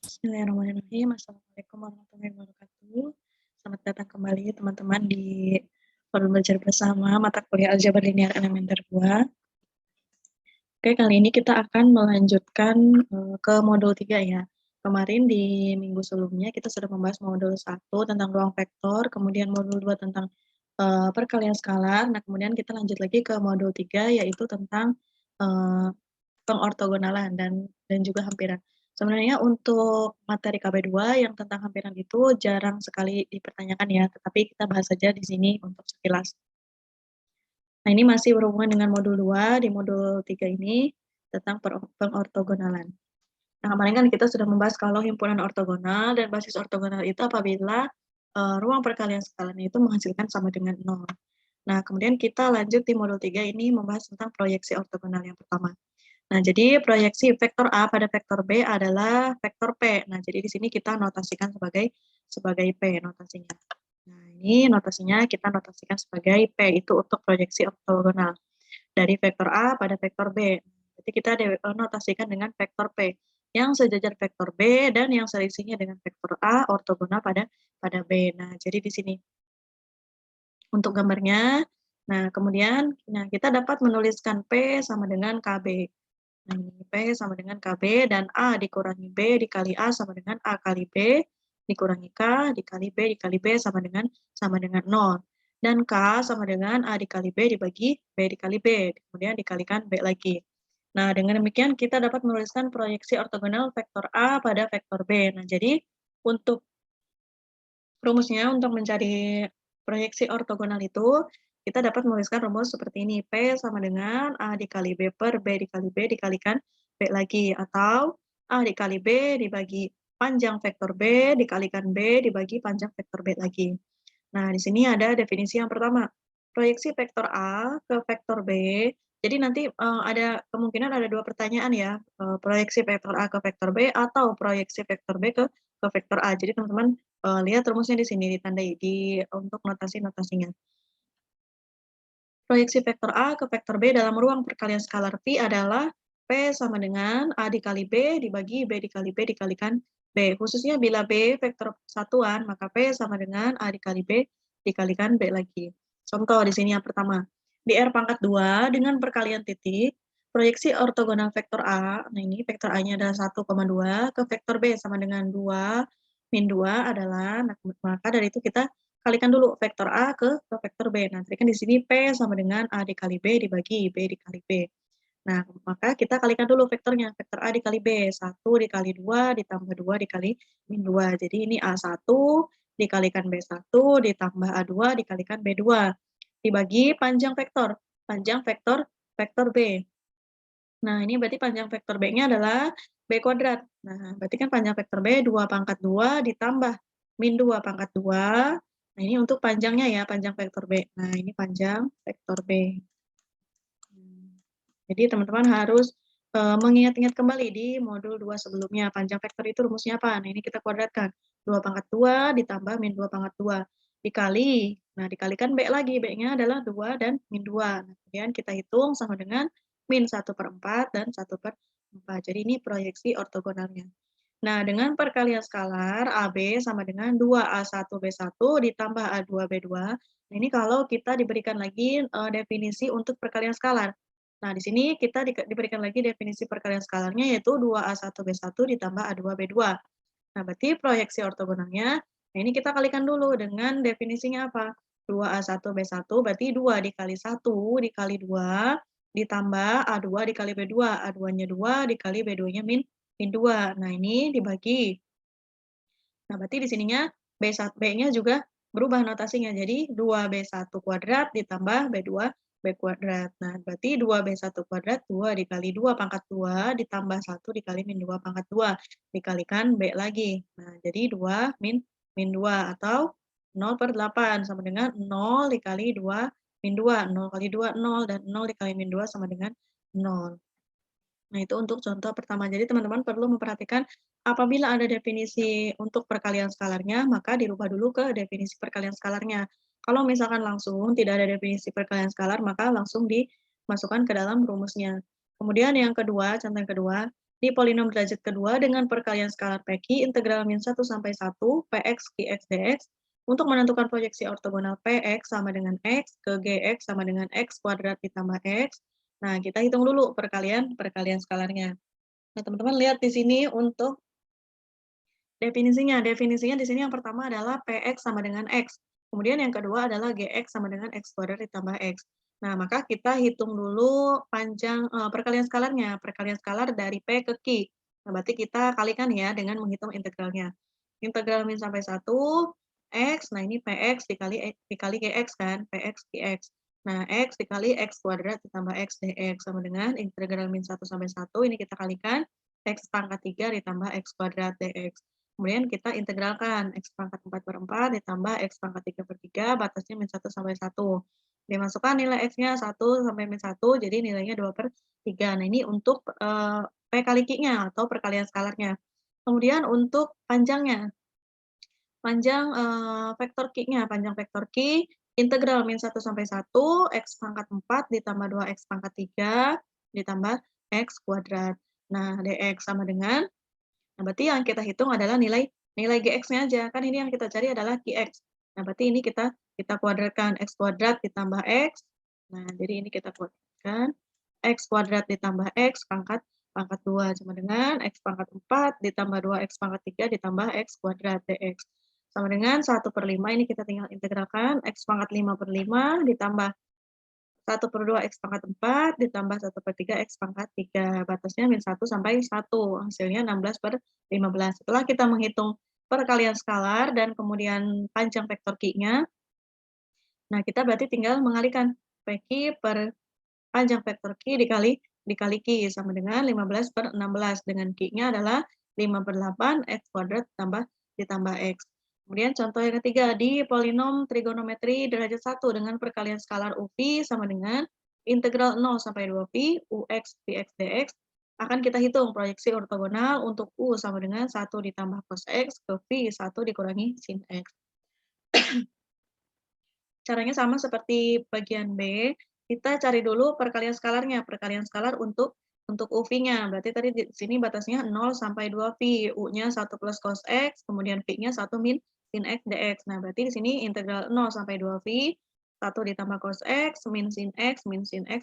Bismillahirrahmanirrahim. Assalamualaikum warahmatullahi wabarakatuh. Selamat datang kembali teman-teman di forum belajar bersama mata kuliah Aljabar Linear Elementer 2. Oke, kali ini kita akan melanjutkan ke modul 3 ya. Kemarin di minggu sebelumnya kita sudah membahas modul 1 tentang ruang vektor, kemudian modul 2 tentang perkalian skalar. Nah, kemudian kita lanjut lagi ke modul 3 yaitu tentang pengortogonalan dan juga hampiran. Sebenarnya untuk materi KB2 yang tentang hampiran itu jarang sekali dipertanyakan ya, tetapi kita bahas saja di sini untuk sekilas. Nah, ini masih berhubungan dengan modul 2, di modul 3 ini tentang pengortogonalan. Nah, kemarin kan kita sudah membahas kalau himpunan ortogonal dan basis ortogonal itu apabila ruang perkalian skalanya itu menghasilkan sama dengan 0. Nah, kemudian kita lanjut di modul 3 ini membahas tentang proyeksi ortogonal yang pertama. Nah, jadi proyeksi vektor A pada vektor B adalah vektor P. Nah, jadi di sini kita notasikan sebagai P notasinya. Nah, ini notasinya kita notasikan sebagai P, itu untuk proyeksi ortogonal dari vektor A pada vektor B. Jadi kita notasikan dengan vektor P yang sejajar vektor B dan yang selisihnya dengan vektor A ortogonal pada B. Nah, jadi di sini untuk gambarnya. Nah, kemudian kita dapat menuliskan P sama dengan KB. Nah, ini P sama dengan KB dan A dikurangi B dikali A sama dengan A kali B dikurangi K dikali B sama dengan 0. Dan K sama dengan A dikali B dibagi B dikali B, kemudian dikalikan B lagi. Nah, dengan demikian kita dapat menuliskan proyeksi ortogonal vektor A pada vektor B. Nah, jadi untuk rumusnya untuk mencari proyeksi ortogonal itu, kita dapat menuliskan rumus seperti ini. P sama dengan A dikali B per B dikali B dikalikan B lagi. Atau A dikali B dibagi panjang vektor B dikalikan B dibagi panjang vektor B lagi. Nah, di sini ada definisi yang pertama. Proyeksi vektor A ke vektor B. Jadi nanti ada kemungkinan ada dua pertanyaan ya. Proyeksi vektor A ke vektor B atau proyeksi vektor B ke vektor A. Jadi teman-teman lihat rumusnya di sini ditandai untuk notasi-notasinya. Proyeksi vektor A ke vektor B dalam ruang perkalian skalar Phi adalah P sama dengan A dikali B dibagi B dikali B dikalikan B. Khususnya bila B vektor satuan, maka P sama dengan A dikali B dikalikan B lagi. Contoh di sini yang pertama. Di R pangkat 2 dengan perkalian titik, proyeksi ortogonal vektor A, nah ini vektor A-nya adalah 1,2, ke vektor B sama dengan 2, min 2 adalah, nah, maka dari itu kita kalikan dulu vektor A ke vektor B. Nah, tadi kan di sini P sama dengan A dikali B dibagi B dikali B. Nah, maka kita kalikan dulu vektornya. Vektor A dikali B, 1 dikali 2 ditambah 2 dikali min 2. Jadi ini A1 dikalikan B1 ditambah A2 dikalikan B2. Dibagi panjang vektor vektor B. Nah, ini berarti panjang vektor B-nya adalah B kuadrat. Nah, berarti kan panjang vektor B 2 pangkat 2 ditambah min 2 pangkat 2. Nah, ini untuk panjangnya ya, panjang vektor B. Nah, ini panjang vektor B. Jadi teman-teman harus mengingat-ingat kembali di modul 2 sebelumnya. Panjang vektor itu rumusnya apa? Nah, ini kita kuadratkan. 2 pangkat 2 ditambah min 2 pangkat 2. Dikali. Nah, dikalikan B lagi. B-nya adalah 2 dan min 2. Nah, kemudian kita hitung sama dengan min 1/4 dan 1/4. Jadi ini proyeksi ortogonalnya. Nah, dengan perkalian skalar AB sama dengan 2A1B1 ditambah A2B2. Nah, ini kalau kita diberikan lagi definisi untuk perkalian skalar. Nah, di sini kita diberikan lagi definisi perkalian skalarnya yaitu 2A1B1 ditambah A2B2. Nah, berarti proyeksi ortogonalnya, nah ini kita kalikan dulu dengan definisinya apa? 2A1B1 berarti 2 dikali 1 dikali 2 ditambah A2 dikali B2. A2-nya 2 dikali B2-nya min 2. Nah, ini dibagi. Nah, berarti di sininya B-nya juga berubah notasinya. Jadi 2B1 kuadrat ditambah B2B kuadrat. Nah, berarti 2B1 kuadrat 2 dikali 2 pangkat 2 ditambah 1 dikali min 2 pangkat 2 dikalikan B lagi. Nah, jadi 2 min 2 atau 0/8 sama dengan 0 dikali 2 min 2. 0 kali 2 0 dan 0 dikali min 2 sama dengan 0. Nah, itu untuk contoh pertama. Jadi teman-teman perlu memperhatikan apabila ada definisi untuk perkalian skalarnya, maka dirubah dulu ke definisi perkalian skalarnya. Kalau misalkan langsung tidak ada definisi perkalian skalar, maka langsung dimasukkan ke dalam rumusnya. Kemudian yang kedua, contoh yang kedua, di polinom derajat kedua dengan perkalian skalar PQ integral min 1 sampai 1 Px Qx dx untuk menentukan proyeksi ortogonal Px sama dengan X ke Gx sama dengan X kuadrat ditambah X. Nah, kita hitung dulu perkalian skalarnya. Nah, teman-teman lihat di sini untuk definisinya. Definisinya di sini yang pertama adalah Px sama dengan X. Kemudian yang kedua adalah Gx sama dengan X kuadrat ditambah X. Nah, maka kita hitung dulu panjang perkalian skalarnya. Perkalian skalar dari P ke Q. Nah, berarti kita kalikan ya dengan menghitung integralnya. Integral min sampai 1, X, nah ini Px dikali Gx kan, Px Gx. Nah, X dikali X kuadrat ditambah X dx sama dengan integral min 1 sampai 1, ini kita kalikan X pangkat 3 ditambah X kuadrat dx. Kemudian kita integralkan X pangkat 4/4 ditambah X pangkat 3/3, batasnya min 1 sampai 1. Dimasukkan nilai X-nya 1 sampai min 1, jadi nilainya 2/3. Nah, ini untuk P kali Q-nya atau perkalian skalarnya. Kemudian untuk panjangnya, panjang vektor Q-nya, panjang vektor Q, integral min 1 sampai 1, X pangkat 4 ditambah 2X pangkat 3 ditambah X kuadrat. Nah, dx sama dengan, nah, berarti yang kita hitung adalah nilai Gx-nya aja. Kan ini yang kita cari adalah Qx. Nah, berarti ini kita kuadratkan X kuadrat ditambah X. Nah, jadi ini kita kuadratkan X kuadrat ditambah X pangkat 2 sama dengan X pangkat 4 ditambah 2X pangkat 3 ditambah X kuadrat dx. Sama dengan 1/5, ini kita tinggal integralkan X pangkat 5/5 ditambah 1/2 X pangkat 4 ditambah 1/3 X pangkat 3. Batasnya min 1 sampai 1. Hasilnya 16/15. Setelah kita menghitung perkalian skalar dan kemudian panjang vektor Q-nya, nah kita berarti tinggal mengalikan PQ per panjang vektor Q dikali Q sama dengan 15/16. Dengan Q-nya adalah 5/8 X kuadrat ditambah X. Kemudian contoh yang ketiga, di polinom trigonometri derajat 1 dengan perkalian skalar UV sama dengan integral 0 sampai 2π UX Px dx, akan kita hitung proyeksi ortogonal untuk U sama dengan 1 ditambah cos X ke V 1 dikurangi sin X. Caranya sama seperti bagian B, kita cari dulu perkalian skalarnya. Perkalian skalar untuk UV-nya. Berarti tadi di sini batasnya 0 sampai 2π. U-nya 1 plus cos X, kemudian V-nya 1 min sin X dx. Nah, berarti di sini integral 0 sampai 2π, 1 ditambah cos X, min sin X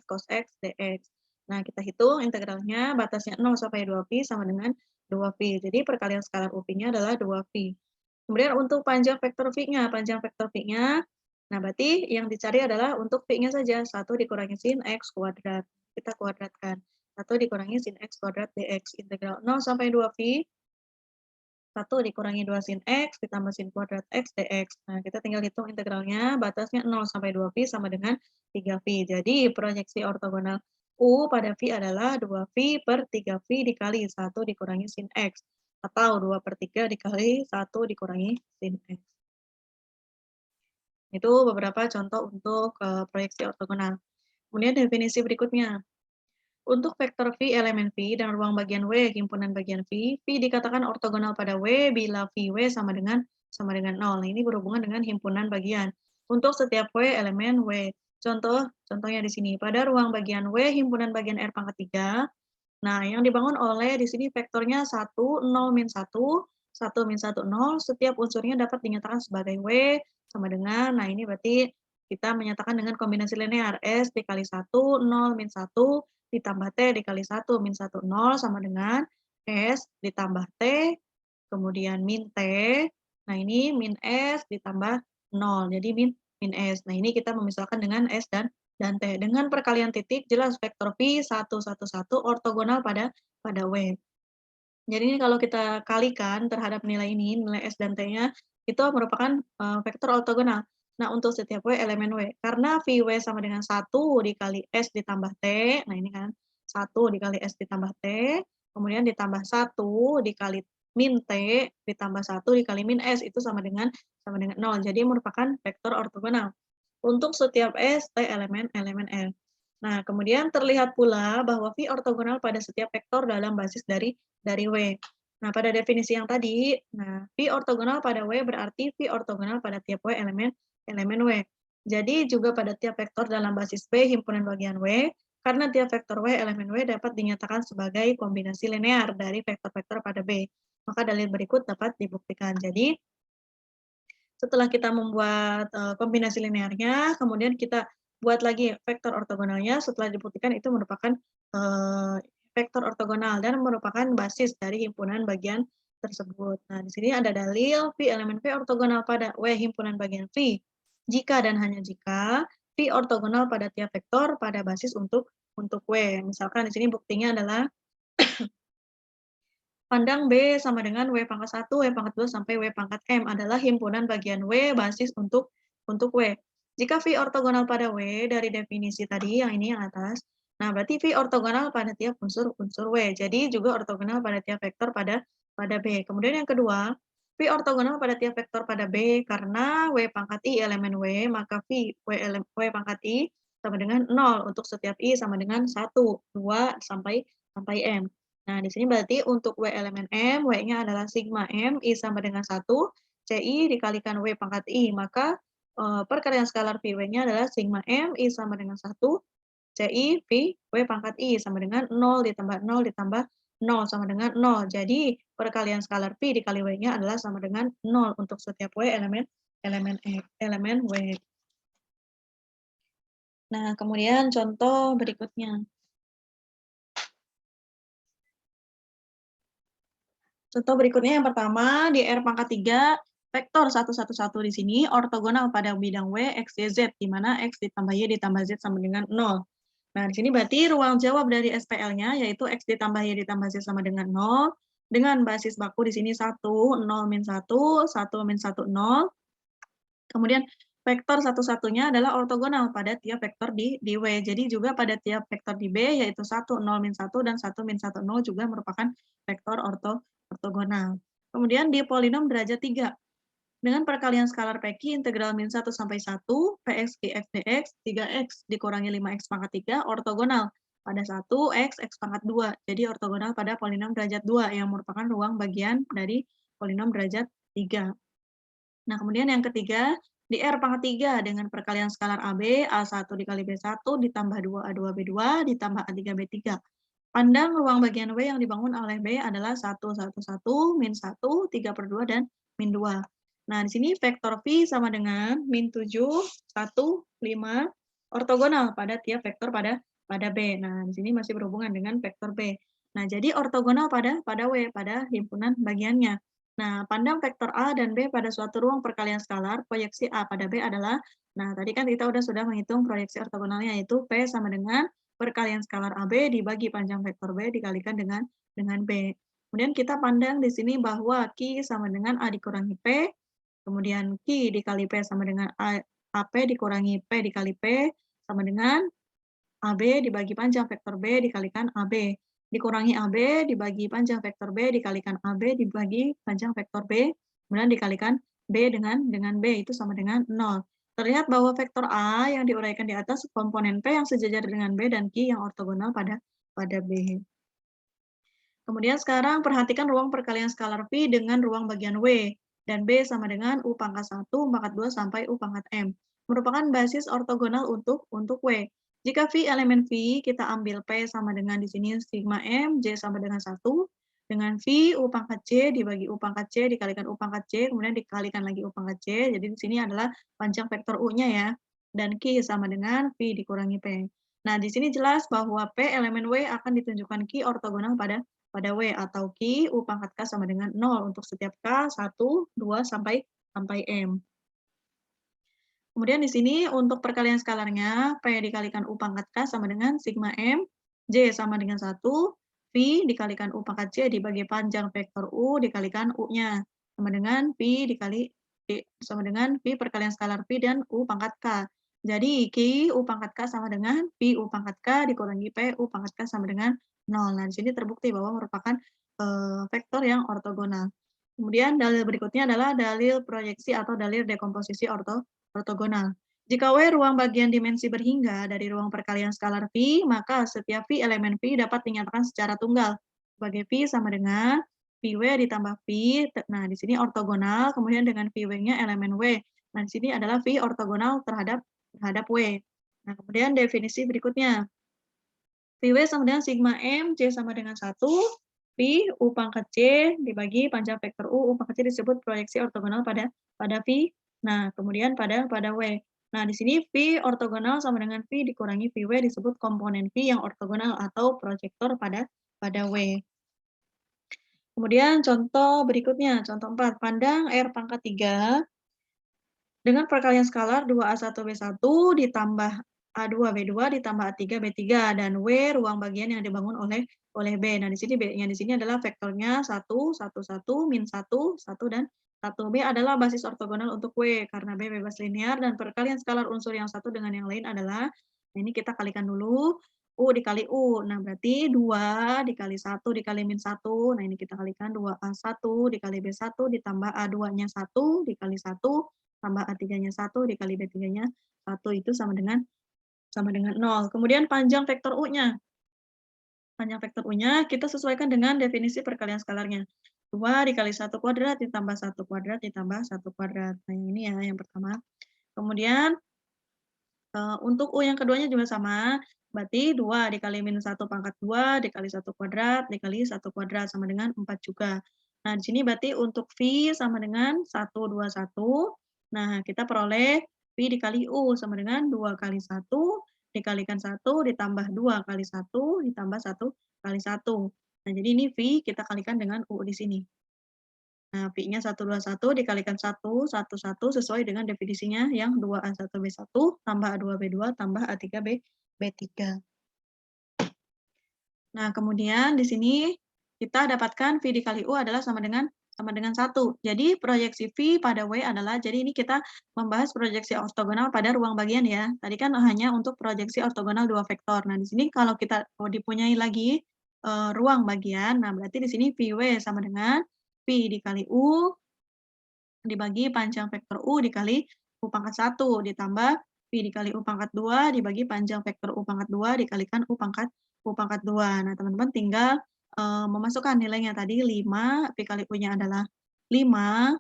cos X dx. Nah, kita hitung integralnya, batasnya 0 sampai 2π sama dengan 2π. Jadi perkalian skalar UV-nya adalah 2π. Kemudian untuk panjang vektor V-nya, nah berarti yang dicari adalah untuk V-nya saja, 1 dikurangi sin X kuadrat. Kita kuadratkan. 1 dikurangi sin X kuadrat dx. Integral 0 sampai 2π, 1 dikurangi 2 sin X ditambah sin kuadrat X dx. Nah, kita tinggal hitung integralnya, batasnya 0 sampai 2π sama dengan 3π. Jadi, proyeksi ortogonal U pada V adalah 2π per 3π dikali 1 dikurangi sin X. Atau 2/3 dikali 1 dikurangi sin X. Itu beberapa contoh untuk proyeksi ortogonal. Kemudian definisi berikutnya. Untuk vektor V elemen V dan ruang bagian W himpunan bagian V dikatakan ortogonal pada W bila VW sama dengan 0. Nah, ini berhubungan dengan himpunan bagian. Untuk setiap W elemen W. Contohnya di sini. Pada ruang bagian W himpunan bagian R pangkat 3. Nah, yang dibangun oleh di sini vektornya 1, 0, min 1, 1, min 1, 0. Setiap unsurnya dapat dinyatakan sebagai W sama dengan, nah ini berarti kita menyatakan dengan kombinasi linear. S dikali 1, 0, min 1, ditambah T dikali 1, min 1, 0, sama dengan S ditambah T, kemudian min T. Nah, ini min S ditambah 0, jadi min S. Nah, ini kita memisahkan dengan S dan T. Dengan perkalian titik, jelas vektor V 1, 1, 1 ortogonal pada W. Jadi ini kalau kita kalikan terhadap nilai ini, nilai S dan T-nya, itu merupakan vektor ortogonal. Nah, untuk setiap W elemen W. Karena VW sama dengan 1 dikali S ditambah T, nah ini kan, 1 dikali S ditambah T, kemudian ditambah 1 dikali min T, ditambah 1 dikali min S, itu sama dengan 0. Jadi merupakan vektor ortogonal. Untuk setiap S, T elemen L. Nah, kemudian terlihat pula bahwa V ortogonal pada setiap vektor dalam basis dari W. Nah, pada definisi yang tadi, nah, V ortogonal pada W berarti V ortogonal pada tiap W elemen W. Jadi juga pada tiap vektor dalam basis B himpunan bagian W, karena tiap vektor W elemen W dapat dinyatakan sebagai kombinasi linear dari vektor-vektor pada B. Maka dalil berikut dapat dibuktikan. Jadi, setelah kita membuat kombinasi linearnya, kemudian kita buat lagi vektor ortogonalnya, setelah dibuktikan itu merupakan vektor ortogonal dan merupakan basis dari himpunan bagian tersebut. Nah, di sini ada dalil V elemen V ortogonal pada W himpunan bagian V. Jika dan hanya jika V ortogonal pada tiap vektor pada basis untuk W. Misalkan di sini buktinya adalah pandang B sama dengan W pangkat 1, W pangkat 2, sampai W pangkat M adalah himpunan bagian W basis untuk W. Jika V ortogonal pada W dari definisi tadi, yang ini yang atas, nah berarti V ortogonal pada tiap unsur W. Jadi juga ortogonal pada tiap vektor pada B. Kemudian yang kedua, V ortogonal pada tiap vektor pada B karena W pangkat I elemen W, maka V W pangkat I sama dengan 0 untuk setiap I sama dengan 1, 2, sampai M. Nah, di sini berarti untuk W elemen M, W-nya adalah sigma M, I sama dengan 1, CI dikalikan W pangkat I. Maka perkalian skalar V-W-nya adalah sigma M, I sama dengan 1, CI V, W pangkat I sama dengan 0 ditambah 0 ditambah 0 sama dengan 0. Jadi, perkalian skalar V dikali W-nya adalah sama dengan 0 untuk setiap W elemen W. Nah, kemudian contoh berikutnya. Contoh berikutnya yang pertama, di R pangkat 3, vektor 111 di sini ortogonal pada bidang W, X, Y, Z, di mana X ditambah Y ditambah Z sama dengan 0. Nah, di sini berarti ruang jawab dari SPL-nya yaitu X ditambah Y ditambah Z sama dengan 0, dengan basis baku di sini 1, 0, min 1, 1, min 1, 0. Kemudian vektor satu-satunya adalah ortogonal pada tiap vektor di W. Jadi juga pada tiap vektor di B yaitu 1, 0, min 1, dan 1, min 1, 0 juga merupakan vektor ortogonal. Kemudian di polinom derajat 3. Dengan perkalian skalar PQ integral min 1 sampai 1, Px Qx dx, 3x dikurangi 5x pangkat 3, ortogonal pada 1, x pangkat 2. Jadi ortogonal pada polinom derajat 2 yang merupakan ruang bagian dari polinom derajat 3. Nah, kemudian yang ketiga, di R pangkat 3 dengan perkalian skalar AB, A1 dikali B1 ditambah 2A2B2 ditambah A3B3. Pandang ruang bagian W yang dibangun oleh B adalah 1, 1, 1, min 1, 3/2, dan min 2. Nah, di sini vektor V sama dengan min 7, 1, 5, ortogonal pada tiap vektor pada B. Nah, di sini masih berhubungan dengan vektor B. Nah, jadi ortogonal pada W, pada himpunan bagiannya. Nah, pandang vektor A dan B pada suatu ruang perkalian skalar, proyeksi A pada B adalah, nah tadi kan kita sudah menghitung proyeksi ortogonalnya, yaitu P sama dengan perkalian skalar AB dibagi panjang vektor B dikalikan dengan B. Kemudian kita pandang di sini bahwa Q sama dengan A dikurangi P, kemudian Q dikali P sama dengan AP dikurangi P dikali P, sama dengan AB dibagi panjang vektor B dikalikan AB. Dikurangi AB dibagi panjang vektor B dikalikan AB dibagi panjang vektor B, kemudian dikalikan B dengan B, itu sama dengan 0. Terlihat bahwa vektor A yang diuraikan di atas komponen P yang sejajar dengan B dan Q yang ortogonal pada B. Kemudian sekarang perhatikan ruang perkalian skalar V dengan ruang bagian W dan B sama dengan U pangkat 1, U pangkat 2, sampai U pangkat M. Merupakan basis ortogonal untuk W. Jika V elemen V, kita ambil P sama dengan di sini sigma M, J sama dengan 1, dengan V, U pangkat C dibagi U pangkat C dikalikan U pangkat C, kemudian dikalikan lagi U pangkat C, jadi di sini adalah panjang vektor U-nya ya, dan Q sama dengan V dikurangi P. Nah, di sini jelas bahwa P elemen W akan ditunjukkan Q ortogonal pada W, atau Q U pangkat K sama dengan 0 untuk setiap K, 1, 2, sampai M. Kemudian di sini untuk perkalian skalarnya, P dikalikan U pangkat K sama dengan sigma M, J sama dengan 1, V dikalikan U pangkat C dibagi panjang vektor U dikalikan U-nya, sama dengan V dikali sama dengan V perkalian skalar V dan U pangkat K. Jadi Q U pangkat K sama dengan V U pangkat K dikurangi P U pangkat K sama dengan 0. Nah, di sini terbukti bahwa merupakan vektor yang ortogonal. Kemudian dalil berikutnya adalah dalil proyeksi atau dalil dekomposisi ortogonal. Jika W ruang bagian dimensi berhingga dari ruang perkalian skalar V, maka setiap V elemen V dapat dinyatakan secara tunggal sebagai V sama dengan VW ditambah V. Nah, di sini ortogonal, kemudian dengan VW-nya elemen W. Nah, di sini adalah V ortogonal terhadap W. Nah, kemudian definisi berikutnya. VW sama dengan sigma M, C sama dengan 1, V, U pangkat C dibagi panjang vektor U pangkat C disebut proyeksi ortogonal pada V. Nah, kemudian pada W. Nah, di sini V ortogonal sama dengan V dikurangi VW disebut komponen V yang ortogonal atau proyektor pada W. Kemudian contoh berikutnya, contoh 4. Pandang R pangkat 3 dengan perkalian skalar 2A1B1 ditambah A2B2 ditambah A3B3 dan W ruang bagian yang dibangun oleh B. Nah, di sini B-nya di sini adalah vektornya 1, 1, 1, min 1, 1 dan 1. B adalah basis ortogonal untuk W karena B bebas linear dan perkalian skalar unsur yang satu dengan yang lain adalah, nah ini kita kalikan dulu, U dikali U. Nah, berarti 2 dikali 1 dikali min 1. Nah, ini kita kalikan 2A1 dikali B1 ditambah A2-nya 1 dikali 1 tambah A3-nya 1 dikali B3-nya 1 itu sama dengan 0. Kemudian panjang vektor U-nya. Panjang vektor U-nya kita sesuaikan dengan definisi perkalian skalarnya. 2 dikali 1 kuadrat ditambah 1 kuadrat ditambah 1 kuadrat. Nah, ini ya yang pertama. Kemudian untuk U yang keduanya juga sama, berarti 2 dikali min 1 pangkat 2 dikali 1 kuadrat dikali 1 kuadrat sama dengan 4 juga. Nah, di sini berarti untuk V sama dengan 121. Nah, kita peroleh V dikali U sama dengan 2 kali 1 dikalikan 1 ditambah 2 kali 1 ditambah 1 kali 1. Nah, jadi ini V kita kalikan dengan U di sini. Nah, V-nya 121 dikalikan 1, 1, 1 sesuai dengan definisinya yang 2A1B1 tambah A2B2 tambah A3B3. Nah, kemudian di sini kita dapatkan V dikali U adalah sama dengan 1. Jadi proyeksi V pada W adalah, jadi ini kita membahas proyeksi ortogonal pada ruang bagian ya. Tadi kan hanya untuk proyeksi ortogonal dua vektor. Nah, di sini kalau kita dipunyai lagi ruang bagian, nah berarti di sini VW sama dengan V dikali U dibagi panjang vektor U dikali U pangkat 1 ditambah V dikali U pangkat 2 dibagi panjang vektor U pangkat 2 dikalikan U pangkat 2. Nah, teman-teman tinggal memasukkan nilainya tadi 5, V kali U-nya adalah 5.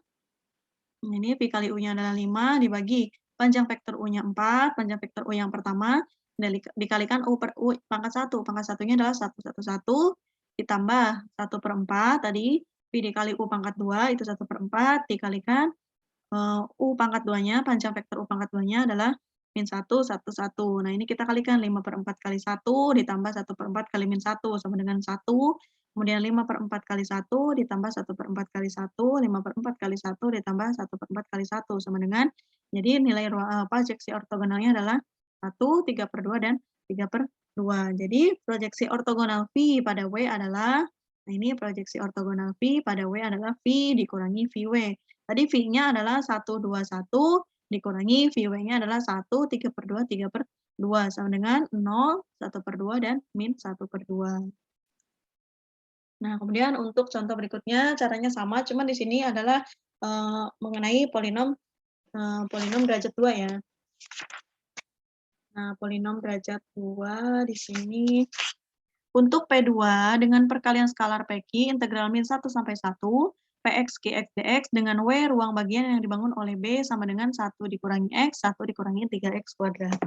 Ini V kali U-nya adalah 5 dibagi panjang vektor U-nya 4, panjang vektor U yang pertama dikalikan U per U pangkat 1. Pangkat 1-nya adalah 1, 1, 1 ditambah 1/4 tadi V dikali U pangkat 2 itu 1/4 dikalikan U pangkat 2-nya, panjang vektor U pangkat 2-nya adalah min 1, 1, 1. Nah, ini kita kalikan 5/4 kali 1 ditambah 1/4 kali min 1 sama dengan 1. Kemudian 5/4 kali 1 ditambah 1/4 kali 1, 5/4 kali 1 ditambah 1/4 kali 1 sama dengan, jadi nilai proyeksi ortogonalnya adalah 1, 3/2 dan 3/2. Jadi proyeksi ortogonal V pada W adalah, nah ini proyeksi ortogonal V pada W adalah V dikurangi VW. Tadi V-nya adalah 121 dikurangi VW-nya adalah 1, 3/2, 3/2 sama dengan 0, 1/2 dan min 1/2. Nah, kemudian untuk contoh berikutnya caranya sama, cuman di sini adalah mengenai polinom derajat 2 ya. Nah, polinom derajat 2 di sini untuk P2 dengan perkalian skalar PQ integral min 1 sampai 1 Px Qx dx dengan W ruang bagian yang dibangun oleh B sama dengan 1 dikurangi X, 1 dikurangi 3X kuadrat.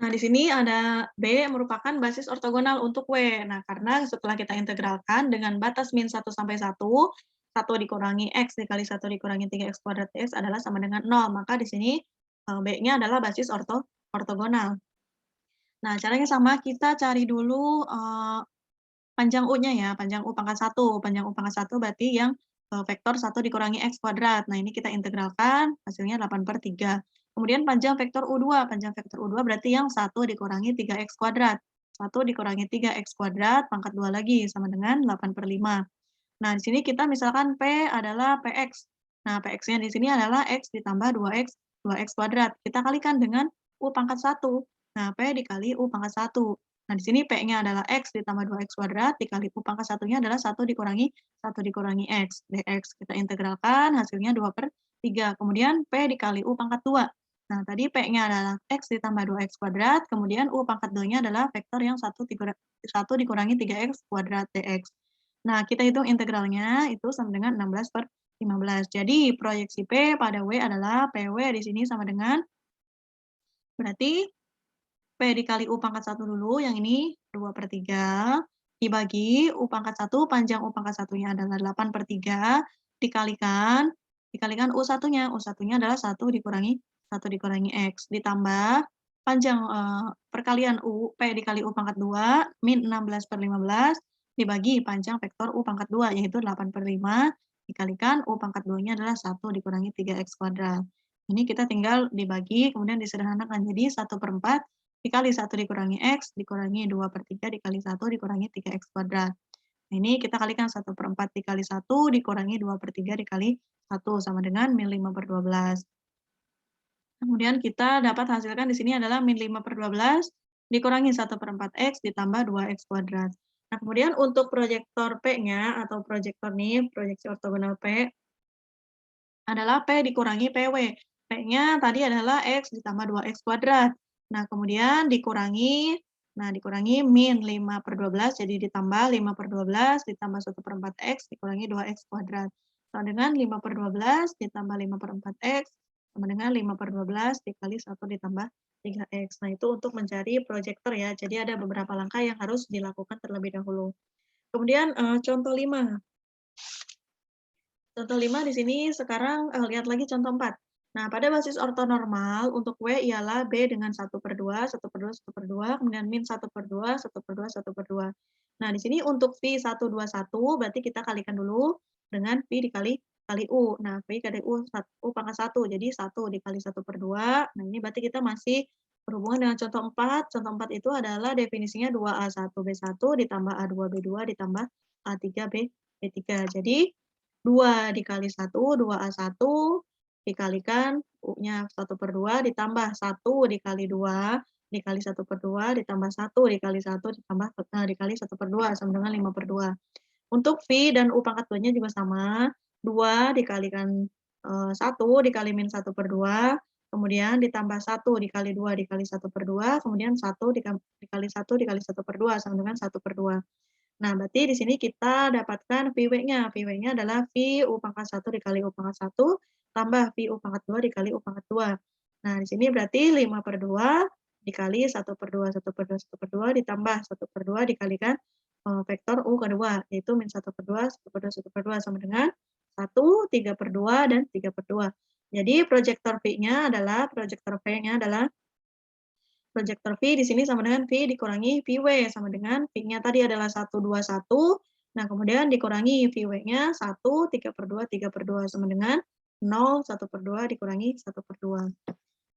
Nah, di sini ada B merupakan basis ortogonal untuk W. Nah, karena setelah kita integralkan dengan batas min 1 sampai 1, 1 dikurangi X dikali 1 dikurangi 3X kuadrat X adalah sama dengan 0. Maka di sini B-nya adalah basis ortogonal. Nah, caranya sama, kita cari dulu panjang U-nya ya, panjang U pangkat 1. Panjang U pangkat 1 berarti yang vektor 1 dikurangi X kuadrat. Nah, ini kita integralkan, hasilnya 8/3. Kemudian panjang vektor U2. Panjang vektor U2 berarti yang 1 dikurangi 3X kuadrat. 1 dikurangi 3X kuadrat, pangkat 2 lagi, sama dengan 8/5. Nah, di sini kita misalkan P adalah PX. Nah, PX-nya di sini adalah X ditambah 2X kuadrat. Kita kalikan dengan U pangkat 1. Nah, P dikali U pangkat 1. Nah, di sini P-nya adalah X ditambah 2X kuadrat, dikali U pangkat 1-nya adalah 1 dikurangi X, dx. Kita integralkan, hasilnya 2/3. Kemudian P dikali U pangkat 2. Nah, tadi P-nya adalah X ditambah 2X kuadrat, kemudian U pangkat 2-nya adalah vektor yang 1 dikurangi 3X kuadrat dx. Nah, kita hitung integralnya, itu sama dengan 16/3. 15. Jadi proyeksi P pada W adalah PW di sini sama dengan, berarti P dikali U pangkat 1 dulu, yang ini 2/3, dibagi U pangkat 1, panjang U pangkat 1-nya adalah 8/3, dikalikan U1-nya. U1-nya adalah 1 dikurangi X, ditambah panjang perkalian U, P dikali U pangkat 2, min 16/15, dibagi panjang vektor U pangkat 2, yaitu 8/5, dikalikan U pangkat 2-nya adalah 1 dikurangi 3X kuadrat. Ini kita tinggal dibagi, kemudian disederhanakan. Jadi 1/4 dikali 1 dikurangi X, dikurangi 2/3 dikali 1 dikurangi 3X kuadrat. Nah, ini kita kalikan 1/4 dikali 1 dikurangi 2/3 dikali 1 sama dengan min 5/12. Kemudian kita dapat hasilkan di sini adalah min 5/12 dikurangi 1/4 X ditambah 2X kuadrat. Nah, kemudian untuk proyektor P-nya atau proyektor nih, proyeksi ortogonal P, adalah P dikurangi PW. P-nya tadi adalah X ditambah 2X kuadrat. Nah, kemudian dikurangi min 5/12, jadi ditambah 5/12 ditambah 1/4 X dikurangi 2X kuadrat. Sama dengan 5/12 ditambah 5/4 X sama dengan 5/12 dikali 1 ditambah 3X. Nah, itu untuk mencari proyektor ya. Jadi ada beberapa langkah yang harus dilakukan terlebih dahulu. Kemudian contoh 5. Contoh 5 di sini sekarang lihat lagi contoh 4. Nah, pada basis ortonormal untuk W ialah B dengan 1/2, 1/2, 1/2, kemudian min 1/2, 1/2, 1/2. Nah, di sini untuk V 121 berarti kita kalikan dulu dengan V dikali U. Nah, V kali U pangkat 1, jadi 1 dikali 1/2. Nah, ini berarti kita masih berhubungan dengan contoh 4. Contoh 4 itu adalah definisinya 2A1B1 ditambah A2B2 ditambah A3B3. Jadi 2 dikali 1, 2A1, dikalikan U-nya 1/2, ditambah 1 dikali 2, dikali 1/2, ditambah 1 dikali 1, dikali 1/2, sama dengan 5/2. Untuk V dan U pangkat 2-nya juga sama, 2 dikalikan 1 dikali min 1/2, kemudian ditambah 1 dikali 2 dikali 1/2, kemudian 1 dikali 1 dikali 1/2, sama dengan 1/2. Nah, berarti di sini kita dapatkan VW-nya. VW-nya adalah V U pangkat 1 dikali U pangkat 1 tambah V U pangkat 2 dikali U pangkat 2. Nah, di sini berarti 5/2 dikali 1/2, 1/2, 1/2 ditambah 1/2 dikalikan vektor U kedua, yaitu min 1/2, 1/2, 1/2 sama dengan 1, 3/2, dan 3/2. Jadi proyektor V-nya adalah, proyektor V-nya adalah proyektor V di sini sama dengan V dikurangi VW, sama dengan V-nya tadi adalah 121, nah kemudian dikurangi VW-nya 1, 3/2, 3/2 sama dengan 0, 1/2 dikurangi 1/2.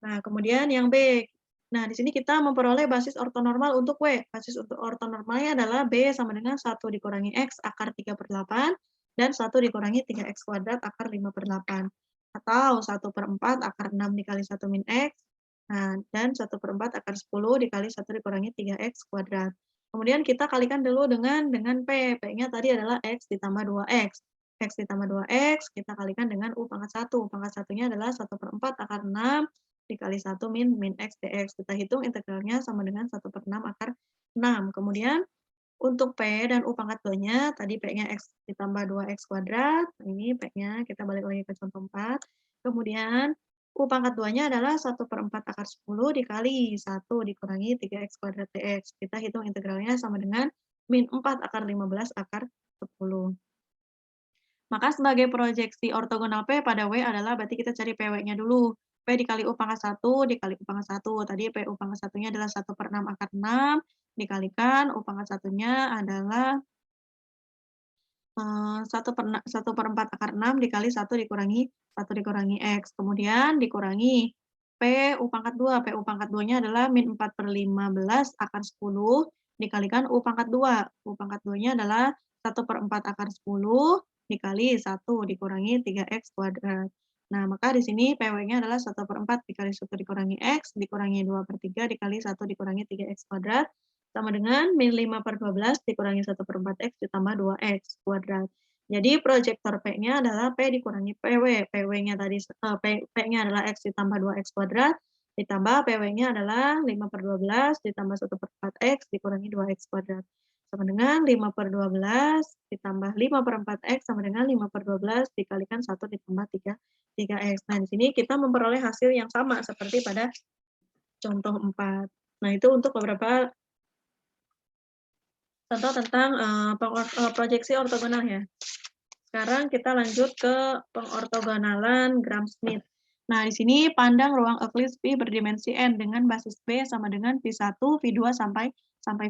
Nah, kemudian yang B. Nah, di sini kita memperoleh basis ortonormal untuk W. Basis untuk ortonormalnya adalah B sama dengan 1 dikurangi X akar 3/8 dan 1 dikurangi 3X kuadrat akar 5/8. Atau 1/4 akar 6 dikali 1 min X. Nah, dan 1/4 akar 10 dikali 1 dikurangi 3X kuadrat. Kemudian kita kalikan dulu dengan P. P-nya tadi adalah X ditambah 2X. X ditambah 2X, kita kalikan dengan U pangkat 1. U pangkat 1-nya adalah 1/4 akar 6 dikali 1 min X dx. Kita hitung integralnya sama dengan 1/6 akar 6. Kemudian untuk P dan U pangkat 2-nya, tadi P-nya X ditambah 2X kuadrat. Ini P-nya, kita balik lagi ke contoh 4. Kemudian U pangkat 2-nya adalah 1/4 akar 10 dikali 1 dikurangi 3X kuadrat dx. Kita hitung integralnya sama dengan min 4 akar 15 akar 10. Maka sebagai proyeksi ortogonal P pada W adalah, berarti kita cari PW-nya dulu. P dikali U pangkat 1 dikali U pangkat 1. Tadi P U pangkat 1-nya adalah 1/6 akar 6, dikalikan U pangkat 1-nya adalah 1/4 akar 6 dikali 1 dikurangi X. Kemudian dikurangi P U pangkat 2. P U pangkat 2-nya adalah min 4/15 akar 10 dikalikan U pangkat 2. U pangkat 2-nya adalah 1/4 akar 10 dikali 1 dikurangi 3X kuadrat. Nah, maka di sini PW-nya adalah 1/4 dikali 1 dikurangi X dikurangi 2/3 dikali 1 dikurangi 3X kuadrat sama dengan min 5/12 dikurangi 1/4 X ditambah 2X kuadrat. Jadi proyektor P-nya adalah P dikurangi PW. PW-nya tadi, P-nya adalah X ditambah 2X kuadrat, ditambah PW-nya adalah 5/12 ditambah 1/4 X dikurangi 2X kuadrat. sama dengan 5/12 ditambah 5/4X sama dengan 5/12 dikalikan 1 ditambah 3X. Nah, di sini kita memperoleh hasil yang sama seperti pada contoh 4. Nah, itu untuk beberapa contoh tentang proyeksi ortogonal ya. Sekarang kita lanjut ke pengortogonalan Gram-Schmidt. Nah, di sini pandang ruang Euclid P berdimensi n dengan basis B sama dengan V1, V2 sampai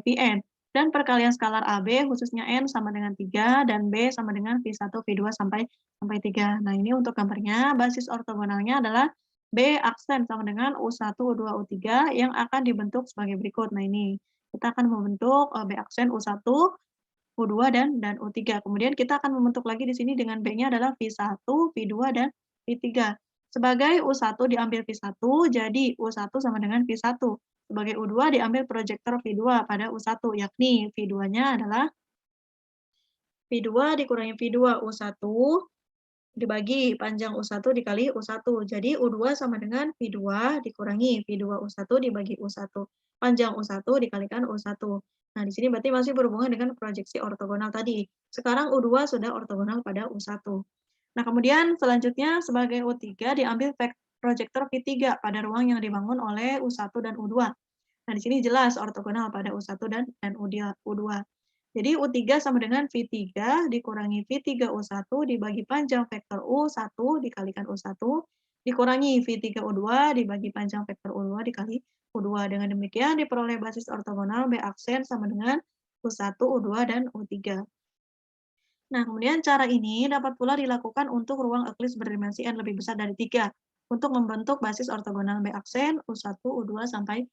Vn. Dan perkalian skalar AB khususnya n sama dengan 3 dan B sama dengan V1, V2 sampai 3. Nah, ini untuk gambarnya basis ortogonalnya adalah B aksen sama dengan U1, U2, U3 yang akan dibentuk sebagai berikut. Nah, ini kita akan membentuk B aksen U1, U2 dan U3. Kemudian kita akan membentuk lagi di sini dengan B-nya adalah V1, V2, dan V3. Sebagai U1 diambil V1, jadi U1 sama dengan V1. Sebagai U2 diambil proyektor V2 pada U1, yakni V2-nya adalah V2 dikurangi V2 U1 dibagi panjang U1 dikali U1. Jadi U2 sama dengan V2 dikurangi V2 U1 dibagi U1. Panjang U1 dikalikan U1. Nah, di sini berarti masih berhubungan dengan proyeksi ortogonal tadi. Sekarang U2 sudah ortogonal pada U1. Nah, kemudian selanjutnya sebagai U3 diambil proyektor V3 pada ruang yang dibangun oleh U1 dan U2. Nah, di sini jelas ortogonal pada U1 dan U2. Jadi U3 sama dengan V3 dikurangi V3U1 dibagi panjang vektor U1 dikalikan U1 dikurangi V3U2 dibagi panjang vektor U2 dikali U2. Dengan demikian diperoleh basis ortogonal B aksen sama dengan U1, U2, dan U3. Nah, kemudian cara ini dapat pula dilakukan untuk ruang Euclid berdimensi n lebih besar dari 3 untuk membentuk basis ortogonal B aksen U1, U2 sampai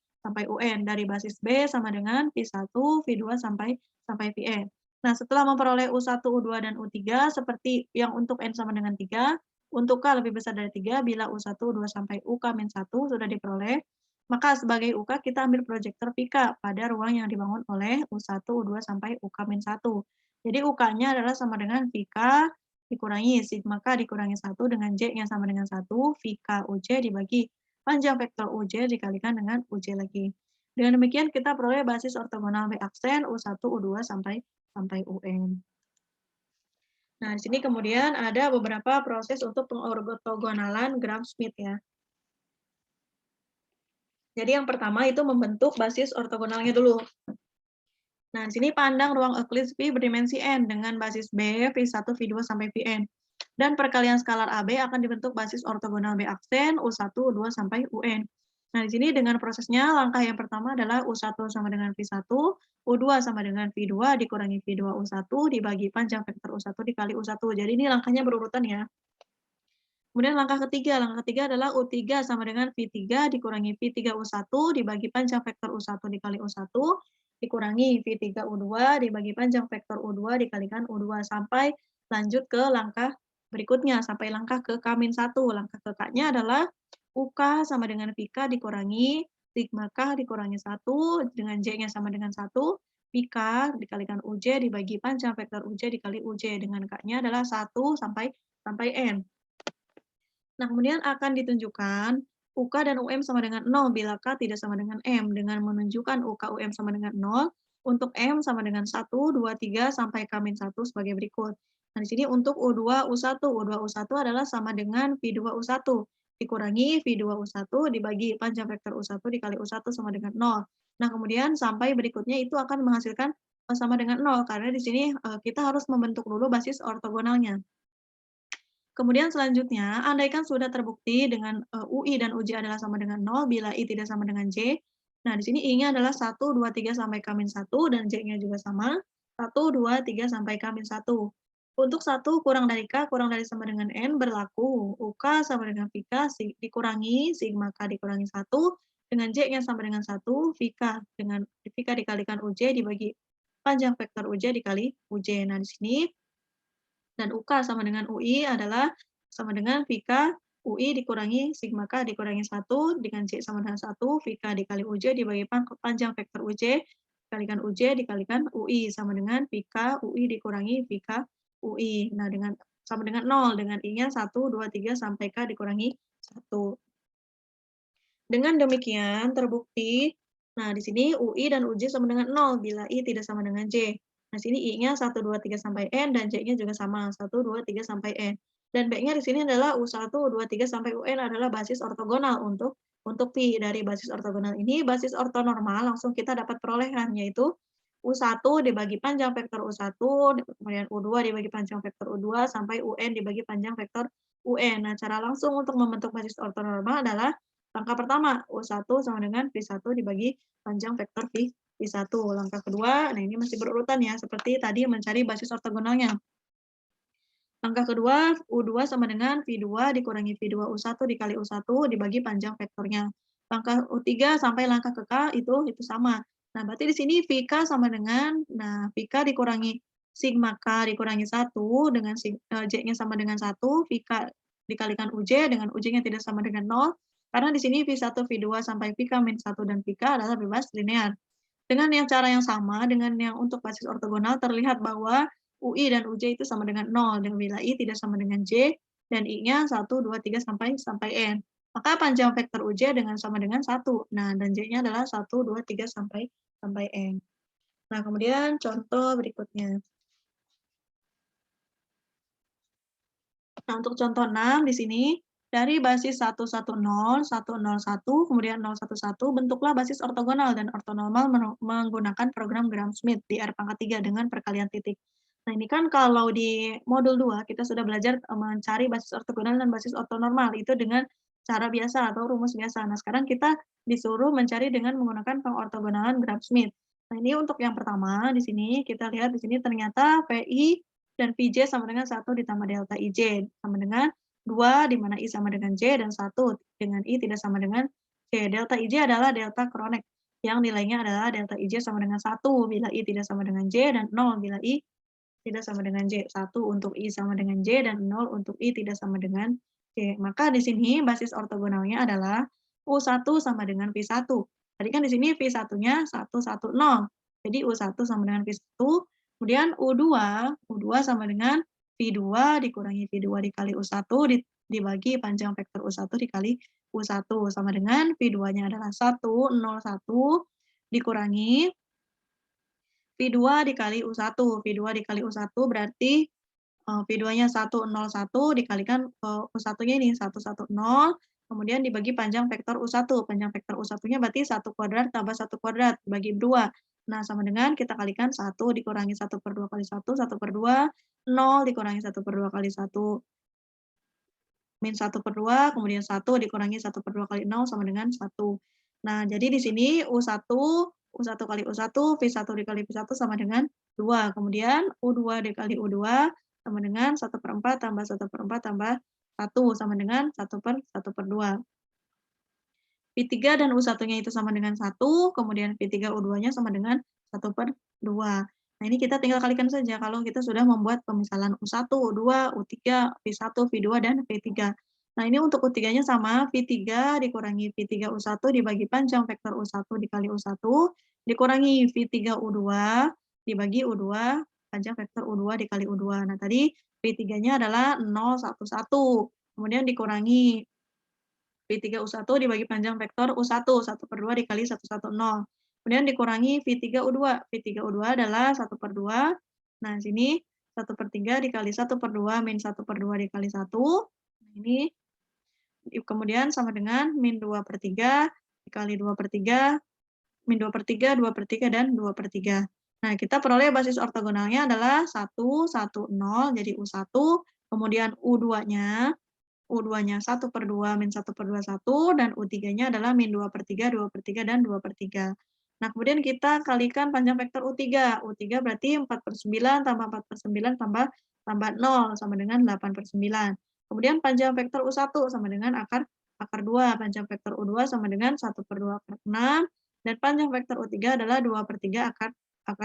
UN dari basis B sama dengan V1, V2 sampai Vn. Nah, setelah memperoleh U1, U2, dan U3 seperti yang untuk n sama dengan 3, untuk K lebih besar dari 3 bila U1, U2 sampai UK-1 sudah diperoleh, maka sebagai UK kita ambil proyektor VK pada ruang yang dibangun oleh U1, U2 sampai UK-1. Jadi UK-nya adalah sama dengan VK dikurangi sigma K dikurangi 1 dengan J yang sama dengan 1, VK UJ dibagi panjang vektor UJ dikalikan dengan UJ lagi. Dengan demikian kita peroleh basis ortogonal B aksen U1, U2 sampai UN. Nah, di sini kemudian ada beberapa proses untuk pengortogonalan Gram-Schmidt ya. Jadi yang pertama itu membentuk basis ortogonalnya dulu. Nah, di sini pandang ruang Euclid P berdimensi n dengan basis B, V1, V2 sampai Vn. Dan perkalian skalar AB akan dibentuk basis ortogonal B aksen U1, U2 sampai UN. Nah, di sini dengan prosesnya langkah yang pertama adalah U1 sama dengan V1, U2 sama dengan V2 dikurangi V2 U1 dibagi panjang vektor U1 dikali U1. Jadi ini langkahnya berurutan ya. Kemudian langkah ketiga adalah U3 sama dengan V3 dikurangi V3U1 dibagi panjang vektor U1 dikali U1 dikurangi V3U2 dibagi panjang vektor U2 dikalikan U2 sampai lanjut ke langkah berikutnya sampai langkah ke K-1. Langkah ke K-nya adalah UK sama dengan VK dikurangi sigma K dikurangi 1 dengan J-nya sama dengan 1, VK dikalikan UJ dibagi panjang vektor UJ dikali UJ dengan K-nya adalah 1 sampai N. Nah, kemudian akan ditunjukkan UK dan UM sama dengan 0 bila K tidak sama dengan M dengan menunjukkan UK UM sama dengan 0 untuk M sama dengan 1, 2, 3 sampai K-1 sebagai berikut. Nah, di sini untuk U2 U1, U2 U1 adalah sama dengan V2 U1 dikurangi V2 U1 dibagi panjang vektor U1 dikali U1 sama dengan 0. Nah, kemudian sampai berikutnya itu akan menghasilkan sama dengan 0 karena di sini kita harus membentuk dulu basis ortogonalnya. Kemudian selanjutnya, andaikan sudah terbukti dengan UI dan UJ adalah sama dengan 0 bila I tidak sama dengan J. Nah, di sini I-nya adalah 1, 2, 3 sampai K-1 dan J-nya juga sama 1, 2, 3 sampai K-1. Untuk 1 kurang dari K kurang dari sama dengan N berlaku UK sama dengan VK dikurangi sigma K dikurangi 1 dengan J-nya sama dengan 1, VK dikalikan UJ dibagi panjang vektor UJ dikali UJ. Nah, di sini dan UK sama dengan UI adalah sama dengan VK UI dikurangi sigma K dikurangi 1 dengan J sama dengan 1, VK dikali UJ dibagi panjang vektor UJ dikalikan UJ dikalikan UI sama dengan VK UI dikurangi VK UI. Nah, dengan sama dengan 0 dengan I-nya 1, 2, 3 sampai K dikurangi 1. Dengan demikian terbukti Nah, di sini UI dan UJ sama dengan 0 bila I tidak sama dengan J. Nah, sini I-nya 1, 2, 3 sampai N dan J-nya juga sama 1, 2, 3 sampai N. Dan B-nya di sini adalah U1, 2, 3 sampai UN adalah basis ortogonal untuk pi. Dari basis ortogonal ini, basis ortonormal langsung kita dapat perolehan yaitu U1 dibagi panjang vektor U1, kemudian U2 dibagi panjang vektor U2 sampai UN dibagi panjang vektor UN. Nah, cara langsung untuk membentuk basis ortonormal adalah langkah pertama, U1 sama dengan V1 dibagi panjang vektor V1. Langkah kedua, nah ini masih berurutan ya, seperti tadi mencari basis ortogonalnya. Langkah kedua, U2 sama dengan V2 dikurangi V2 U1 dikali U1 dibagi panjang vektornya. Langkah U3 sampai langkah ke K itu sama. Nah, berarti di sini VK sama dengan, nah VK dikurangi sigma K dikurangi 1 dengan J-nya sama dengan 1, VK dikalikan UJ dengan UJ-nya tidak sama dengan 0, karena di sini V1, V2 sampai VK min 1 dan VK adalah bebas linear. Dengan yang cara yang sama, dengan yang untuk basis ortogonal terlihat bahwa UI dan UJ itu sama dengan 0, dan bila I tidak sama dengan J, dan I-nya 1, 2, 3 sampai N. Maka panjang vektor UJ dengan sama dengan 1. Nah, dan J-nya adalah 1, 2, 3 sampai N. Nah, kemudian contoh berikutnya. Nah, untuk contoh 6 di sini, dari basis 110, 101, kemudian 011, bentuklah basis ortogonal dan ortonormal menggunakan program Gram-Schmidt di R pangkat 3 dengan perkalian titik. Nah, ini kan kalau di modul 2 kita sudah belajar mencari basis ortogonal dan basis ortonormal itu dengan cara biasa atau rumus biasa. Nah, sekarang kita disuruh mencari dengan menggunakan pengortogonalan Gram-Schmidt. Nah, ini untuk yang pertama di sini kita lihat di sini ternyata VI dan Vj sama dengan 1 ditambah delta Ij sama dengan 2 di mana I sama dengan J dan 1 dengan I tidak sama dengan J. Delta Ij adalah delta Kronek yang nilainya adalah delta Ij sama dengan 1 bila I tidak sama dengan J dan 0 bila I tidak sama dengan J. 1 untuk I sama dengan J dan 0 untuk I tidak sama dengan J. Maka di sini basis ortogonalnya adalah U1 sama dengan V1. Tadi kan di sini V1-nya 1, 1, 0. Jadi U1 sama dengan V1. Kemudian U2 sama dengan V2 dikurangi V2 dikali U1 dibagi panjang vektor U1 dikali U1 sama dengan V2-nya adalah 1, 0, 1 dikurangi V2 dikali U1. V2 dikali U1 berarti V2-nya 101 dikalikan U1-nya ini 110, kemudian dibagi panjang vektor U1. Panjang vektor U1-nya berarti 1 kuadrat tambah 1 kuadrat bagi 2. Nah, sama dengan kita kalikan 1 dikurangi 1/2 kali 1, 1/2, 0 dikurangi 1/2 kali 1, min 1/2, kemudian 1 dikurangi 1/2 kali 0 sama dengan 1. Nah, jadi di sini U1 kali U1, V1 dikali V1 sama dengan 2. Kemudian U2 dikali U2 sama dengan 1/4 tambah 1/4 tambah 1 sama dengan 1/2. V3 dan U1-nya itu sama dengan 1, kemudian V3 U2-nya sama dengan 1/2. Nah, ini kita tinggal kalikan saja kalau kita sudah membuat pemisalan U1, U2, U3, V1, V2, dan V3. Nah, ini untuk U3-nya sama, V3 dikurangi V3 U1 dibagi panjang vektor U1 dikali U1, dikurangi V3 U2 dibagi U2 panjang vektor U2 dikali U2. Nah, tadi V3-nya adalah 0, 1, 1. Kemudian dikurangi V3U1 dibagi panjang vektor U1, 1/2 dikali 110. Kemudian dikurangi V3U2. V3U2 adalah 1/2. Nah, sini 1/3 dikali 1/2 min 1/2 dikali 1. Nah, ini kemudian sama dengan min 2/3 dikali 2/3, min 2/3, 2/3, dan 2/3. Nah, kita peroleh basis ortogonalnya adalah 1, 1, 0, jadi U1, kemudian U2-nya 1/2 min 1/2 1, dan U3-nya adalah min 2/3, 2/3, dan 2/3. Nah, kemudian kita kalikan panjang vektor U3. U3 berarti 4/9 tambah 4/9 tambah 0 sama dengan 8/9. Kemudian panjang vektor U1 sama dengan akar 2. Panjang vektor U2 sama dengan 1/2 akar 6. Dan panjang vektor U3 adalah 2/3 akar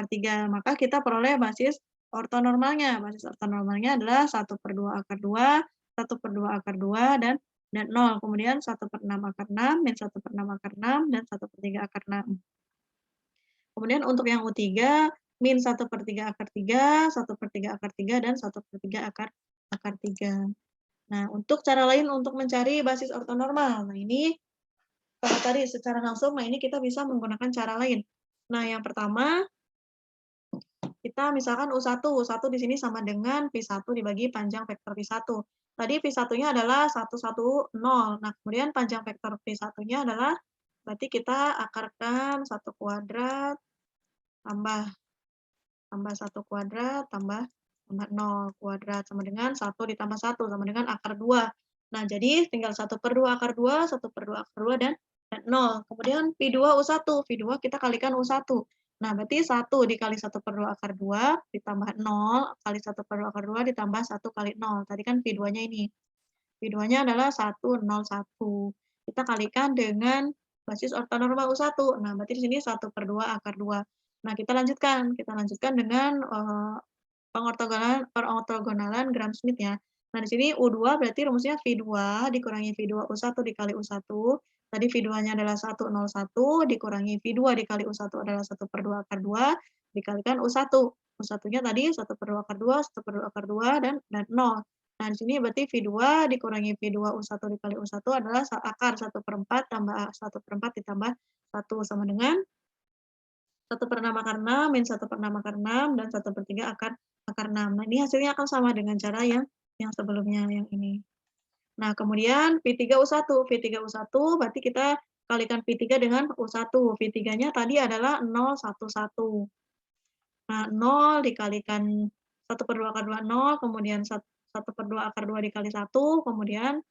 3. Maka kita peroleh basis ortonormalnya. Basis ortonormalnya adalah 1/2 akar 2, 1/2 akar 2, dan 0. Kemudian 1/6 akar 6, min 1/6 akar 6, dan 1/3 akar 6. Kemudian untuk yang U3, min 1/3 akar 3, 1/3 akar 3, dan 1/3 akar 3. Nah, untuk cara lain untuk mencari basis ortonormal. Nah, ini sama tadi secara langsung, nah ini kita bisa menggunakan cara lain. Nah, yang pertama, kita misalkan U1 di sini sama dengan V1 dibagi panjang vektor V1. Tadi V1-nya adalah 110. Nah, kemudian panjang vektor V1-nya adalah, berarti kita akarkan 1 kuadrat tambah 1 kuadrat tambah 0 kuadrat sama dengan 1 ditambah 1 sama dengan akar 2. Nah, jadi tinggal 1/2 akar 2, 1/2 akar 2, dan 0. Kemudian V2 U1, V2 kita kalikan U1. Nah, berarti 1 dikali 1/2 akar 2 ditambah 0 kali 1/2 akar 2 ditambah 1 kali 0. Tadi kan V2-nya ini. V2-nya adalah 101. Kita kalikan dengan basis ortonormal U1. Nah, berarti di sini 1/2 akar 2. Nah, kita lanjutkan dengan pengortogonalan Gram-Schmidt ya. Nah, di sini U2 berarti rumusnya V2 dikurangi V2 U1 dikali U1. Tadi V2-nya adalah 101 dikurangi V2 dikali U1 adalah 1/2 akar 2 dikalikan U1. U1-nya tadi 1/2 akar 2, 1/2 akar 2, dan 0. Nah, di sini berarti V2 dikurangi V2 U1 dikali U1 adalah akar 1/4 tambah 1/4 ditambah 1 sama dengan 1/6 akar 6, min 1/6 akar 6, dan 1/3 akar 6. Nah, ini hasilnya akan sama dengan cara yang sebelumnya, yang ini. Nah, kemudian V3 U1. V3 U1 berarti kita kalikan V3 dengan U1. V3-nya tadi adalah 011. Nah, 0 dikalikan 1/2 akar 2, 0, kemudian 1/2 akar 2 dikali 1, kemudian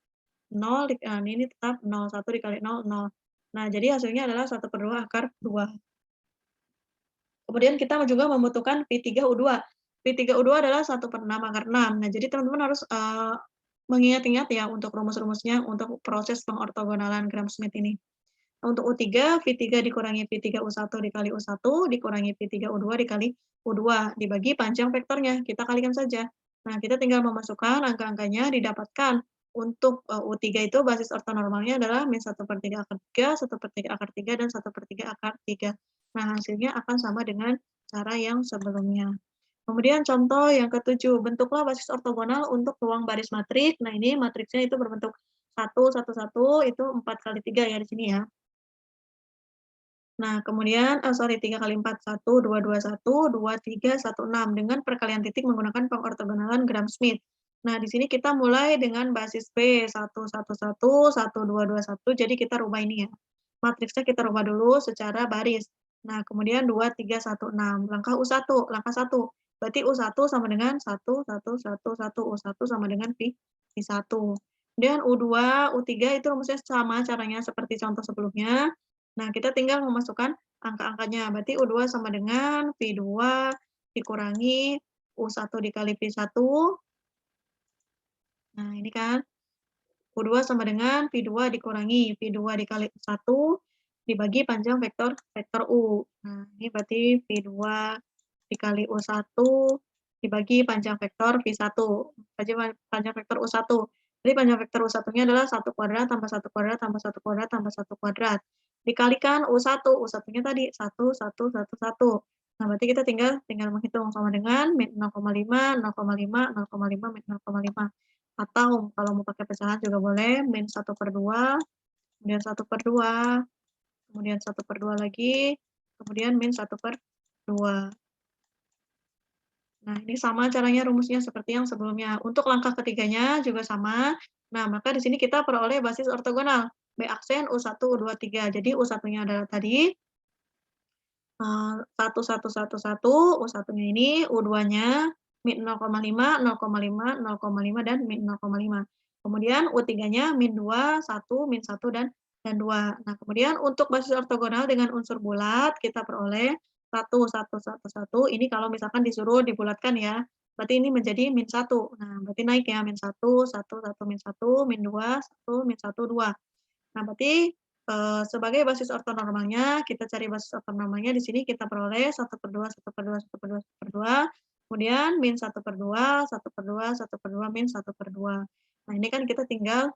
0, ini tetap 0, 1 dikali 0, 0. Nah, jadi hasilnya adalah 1/2 akar 2. Kemudian kita juga membutuhkan V3 U2. V3 U2 adalah 1/6 akar 6. Nah, jadi teman-teman harus mengingat-ingat ya untuk rumus-rumusnya untuk proses pengortogonalan Gram-Schmidt ini. Untuk U3, V3 dikurangi V3 U1 dikali U1 dikurangi V3 U2 dikali U2 dibagi panjang vektornya. Kita kalikan saja. Nah, kita tinggal memasukkan angka-angkanya didapatkan. Untuk U3 itu basis ortonormalnya adalah min 1/3 akar 3, 1/3 akar 3, dan 1/3 akar 3. Nah, hasilnya akan sama dengan cara yang sebelumnya. Kemudian contoh yang ke-7, bentuklah basis ortogonal untuk ruang baris matrik. Nah, ini matriksnya itu berbentuk 1, 1, 1, itu 4 kali 3 ya di sini ya. Nah, kemudian, 3 kali 4, 1, 2, 2, 1, 2, 3, 1, 6, dengan perkalian titik menggunakan pengortogonalan Gram-Schmidt. Nah, di sini kita mulai dengan basis B, 1, 1, 1, 1, 2, 2, 1, jadi kita rubah ini ya. Matriksnya kita rubah dulu secara baris. Nah, kemudian 2, 3, 1, 6. Langkah U1, langkah 1. Berarti U1 sama dengan 1, 1, 1, 1, U1 sama dengan V1. Kemudian U2, U3 itu rumusnya sama caranya seperti contoh sebelumnya. Nah, kita tinggal memasukkan angka-angkanya. Berarti U2 sama dengan V2 dikurangi U1 dikali V1. Nah, ini kan. U2 sama dengan V2 dikurangi V2 dikali U1 dibagi panjang vektor U. Nah, ini berarti V2 dikali U1 dibagi panjang vektor V1. Panjang vektor U1. Jadi panjang vektor U1-nya adalah 1 kuadrat tambah 1 kuadrat tambah 1 kuadrat tambah 1 kuadrat. Dikalikan U1. U1-nya tadi 1, 1, 1, 1. Nah, berarti kita tinggal menghitung sama dengan min 0,5, 0,5, 0,5, min 0,5. Atau kalau mau pakai pecahan juga boleh, min 1/2, kemudian 1/2, kemudian 1/2 lagi, kemudian min 1/2. Nah, ini sama caranya rumusnya seperti yang sebelumnya. Untuk langkah ketiganya juga sama. Nah, maka di sini kita peroleh basis ortogonal. B aksen U1, U2, 3. Jadi U1-nya adalah tadi 1, 1, 1, 1, U1-nya ini, U2-nya min 0,5, 0,5, 0,5, dan min 0,5. Kemudian U3-nya min 2, 1, min 1, dan 2. Nah, kemudian untuk basis ortogonal dengan unsur bulat, kita peroleh 1, 1, 1, 1. Ini kalau misalkan disuruh dibulatkan ya. Berarti ini menjadi min 1. Nah, berarti naik ya, min 1, 1, 1, min 1, min 2, 1, min 1, 2. Nah, berarti sebagai basis ortonormalnya, kita cari basis ortonormalnya di sini kita peroleh 1/2, 1/2, 1/2, 1/2, kemudian min 1/2, 1/2, 1/2, min 1/2. Nah, ini kan kita tinggal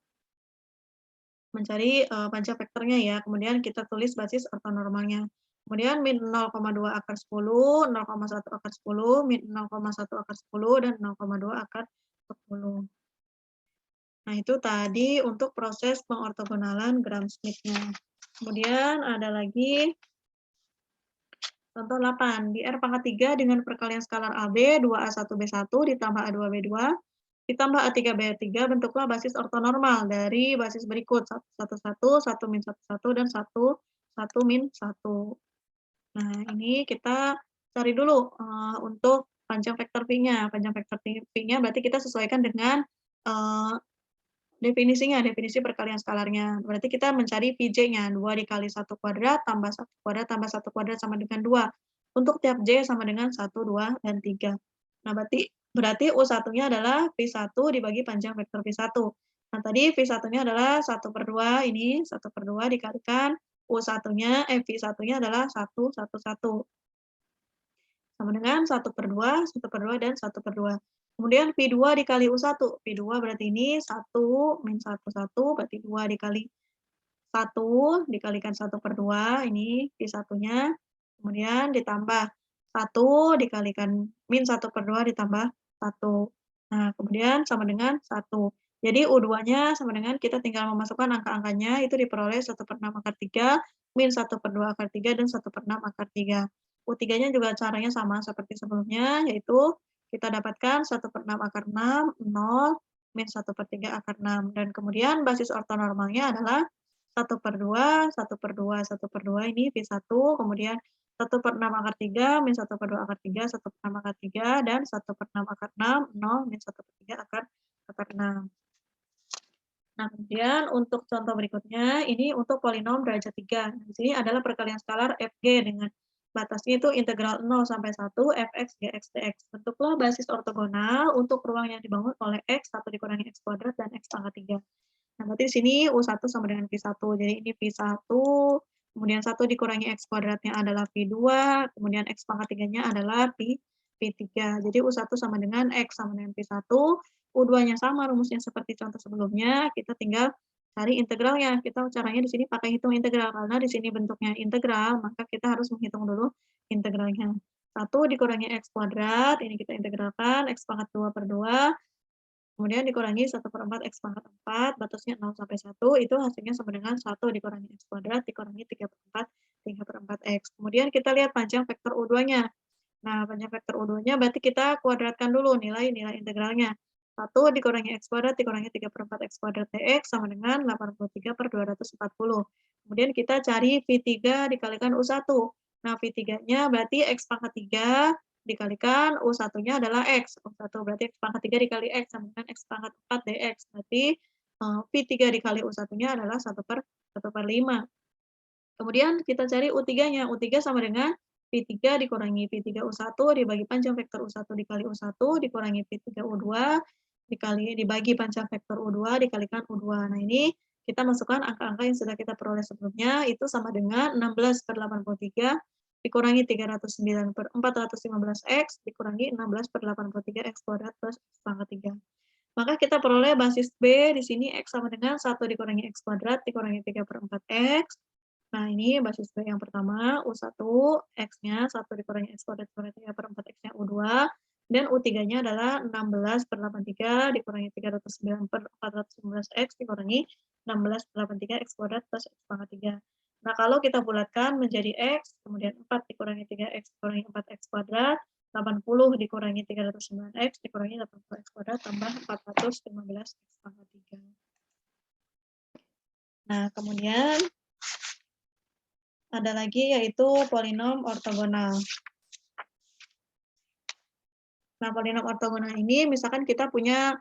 mencari panjang vektornya ya, kemudian kita tulis basis ortonormalnya. Kemudian min 0,2 akar 10, 0,1 akar 10, min 0,1 akar 10, dan 0,2 akar 10. Nah, itu tadi untuk proses pengortogonalan Gram-Schmidt-nya. Kemudian ada lagi contoh 8, di R pangkat 3 dengan perkalian skalar AB 2A1B1 ditambah A2B2 ditambah A3B3 bentuklah basis ortonormal dari basis berikut 1, 1, 1, 1 min 1, 1, dan 1, 1 min 1. Nah, ini kita cari dulu untuk panjang vektor V-nya. Panjang vektor V-nya berarti kita sesuaikan dengan definisinya, definisi perkalian skalarnya. Berarti kita mencari Vj-nya, 2 dikali 1 kuadrat tambah 1 kuadrat tambah 1 kuadrat sama dengan 2. Untuk tiap J sama dengan 1, 2, dan 3. Nah, berarti U1-nya adalah V1 dibagi panjang vektor V1. Nah, tadi V1-nya adalah 1/2, ini 1/2 dikalikan U1-nya, V1-nya adalah 1, 1, 1. Sama dengan 1/2, 1/2, dan 1/2. Kemudian V2 dikali U1. V2 berarti ini 1 min 1, 1, berarti 2 dikali 1, dikalikan 1/2, ini V1-nya. Kemudian ditambah 1 dikalikan min 1/2 ditambah 1. Nah, kemudian sama dengan 1. Jadi U2-nya sama dengan kita tinggal memasukkan angka-angkanya, itu diperoleh 1/6 akar 3, min 1/2 akar 3, dan 1/6 akar 3. U3-nya juga caranya sama seperti sebelumnya, yaitu kita dapatkan 1/6 akar 6, 0, min 1/3 akar 6. Dan kemudian basis ortonormalnya adalah 1/2, 1/2, 1/2 ini V1, kemudian 1/6 akar 3, min 1/2 akar 3, 1/6 akar 3, dan 1/6 akar 6, 0, min 1/3 akar 6. Nah, kemudian untuk contoh berikutnya, ini untuk polinom derajat 3. Di sini adalah perkalian skalar Fg dengan batasnya itu integral 0 sampai 1 fx gx dx. Bentuklah basis ortogonal untuk ruang yang dibangun oleh x, 1 dikurangi x kuadrat, dan x pangkat 3. Nah, berarti di sini U1 sama dengan V1. Jadi ini V1, kemudian 1 dikurangi X kuadratnya adalah V2, kemudian X pangkat 3-nya adalah V3. Jadi U1 sama dengan X sama dengan V1, U2-nya sama rumusnya seperti contoh sebelumnya, kita tinggal cari integralnya. Kita caranya di sini pakai hitung integral, karena di sini bentuknya integral, maka kita harus menghitung dulu integralnya. 1 dikurangi X kuadrat, ini kita integralkan, X pangkat 2/2, kemudian dikurangi 1/4 X pangkat 4, batasnya 0 sampai 1, itu hasilnya sama dengan 1 dikurangi X kuadrat, dikurangi 3/4 X. Kemudian kita lihat panjang vektor U2-nya. Nah, panjang vektor U2-nya berarti kita kuadratkan dulu nilai integralnya. 1 dikurangi X kuadrat, dikurangi 3/4 X kuadrat dx, sama dengan 83/240. Kemudian kita cari V3 dikalikan U1. Nah, V3-nya berarti X pangkat 3, dikalikan U1-nya adalah X. U1 berarti X pangkat 3 dikali X sama dengan X pangkat 4 dx. Berarti V3 dikali U1-nya adalah 1/5. Kemudian kita cari U3-nya. U3 sama dengan V3 dikurangi V3U1 dibagi panjang vektor U1 dikali U1 dikurangi V3U2 dibagi panjang vektor U2 dikalikan U2. Nah, ini kita masukkan angka-angka yang sudah kita peroleh sebelumnya, itu sama dengan 16/83 dikurangi 415X dikurangi 16/83 X kuadrat plus X pangkat 3. Maka kita peroleh basis B di sini X sama dengan 1 dikurangi X kuadrat dikurangi 3/4X. Nah, ini basis B yang pertama, U1, X-nya 1 dikurangi X kuadrat dikurangi 3/4 X-nya U2, dan U3-nya adalah 16/83 dikurangi 309/415X dikurangi 16/83 X kuadrat plus X pangkat 3. Nah, kalau kita bulatkan menjadi X, kemudian 4 dikurangi 3X dikurangi 4X kuadrat, 80 dikurangi 309X dikurangi 80X kuadrat tambah 415X pangkat 3. Nah, kemudian ada lagi yaitu polinom ortogonal. Nah, polinom ortogonal ini misalkan kita punya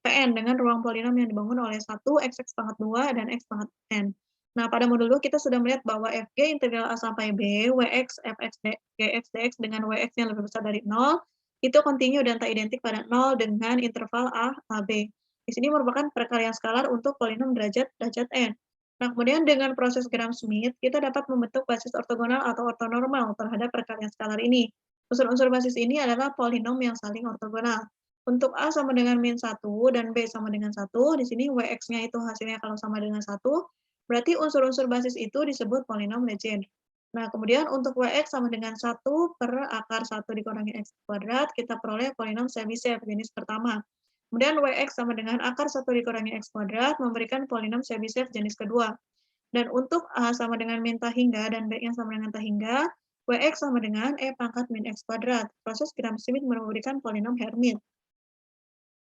Pn dengan ruang polinom yang dibangun oleh 1, x pangkat 2, dan x pangkat n. Nah, pada modul 2 kita sudah melihat bahwa Fg integral A sampai B, Wx, Fx, Gx, dx dengan Wx yang lebih besar dari 0, itu kontinu dan tak identik pada 0 dengan interval A, AB. Di sini merupakan perkalian skalar untuk polinom derajat n. Nah, kemudian dengan proses Gram-Schmidt, kita dapat membentuk basis ortogonal atau ortonormal terhadap perkalian skalar ini. Unsur-unsur basis ini adalah polinom yang saling ortogonal. Untuk A sama dengan -1 dan B sama dengan 1, di sini Wx-nya itu hasilnya kalau sama dengan 1, berarti unsur-unsur basis itu disebut polinom Legendre. Nah, kemudian untuk Wx sama dengan 1 per akar 1 dikurangi X kuadrat, kita peroleh polinom Chebyshev jenis pertama. Kemudian Wx sama dengan akar 1 dikurangi X kuadrat memberikan polinom Chebyshev jenis kedua. Dan untuk A sama dengan min ta hingga dan B-nya sama dengan ta hingga, Wx sama dengan E pangkat min X kuadrat. Proses Gram-Schmidt memberikan polinom Hermite.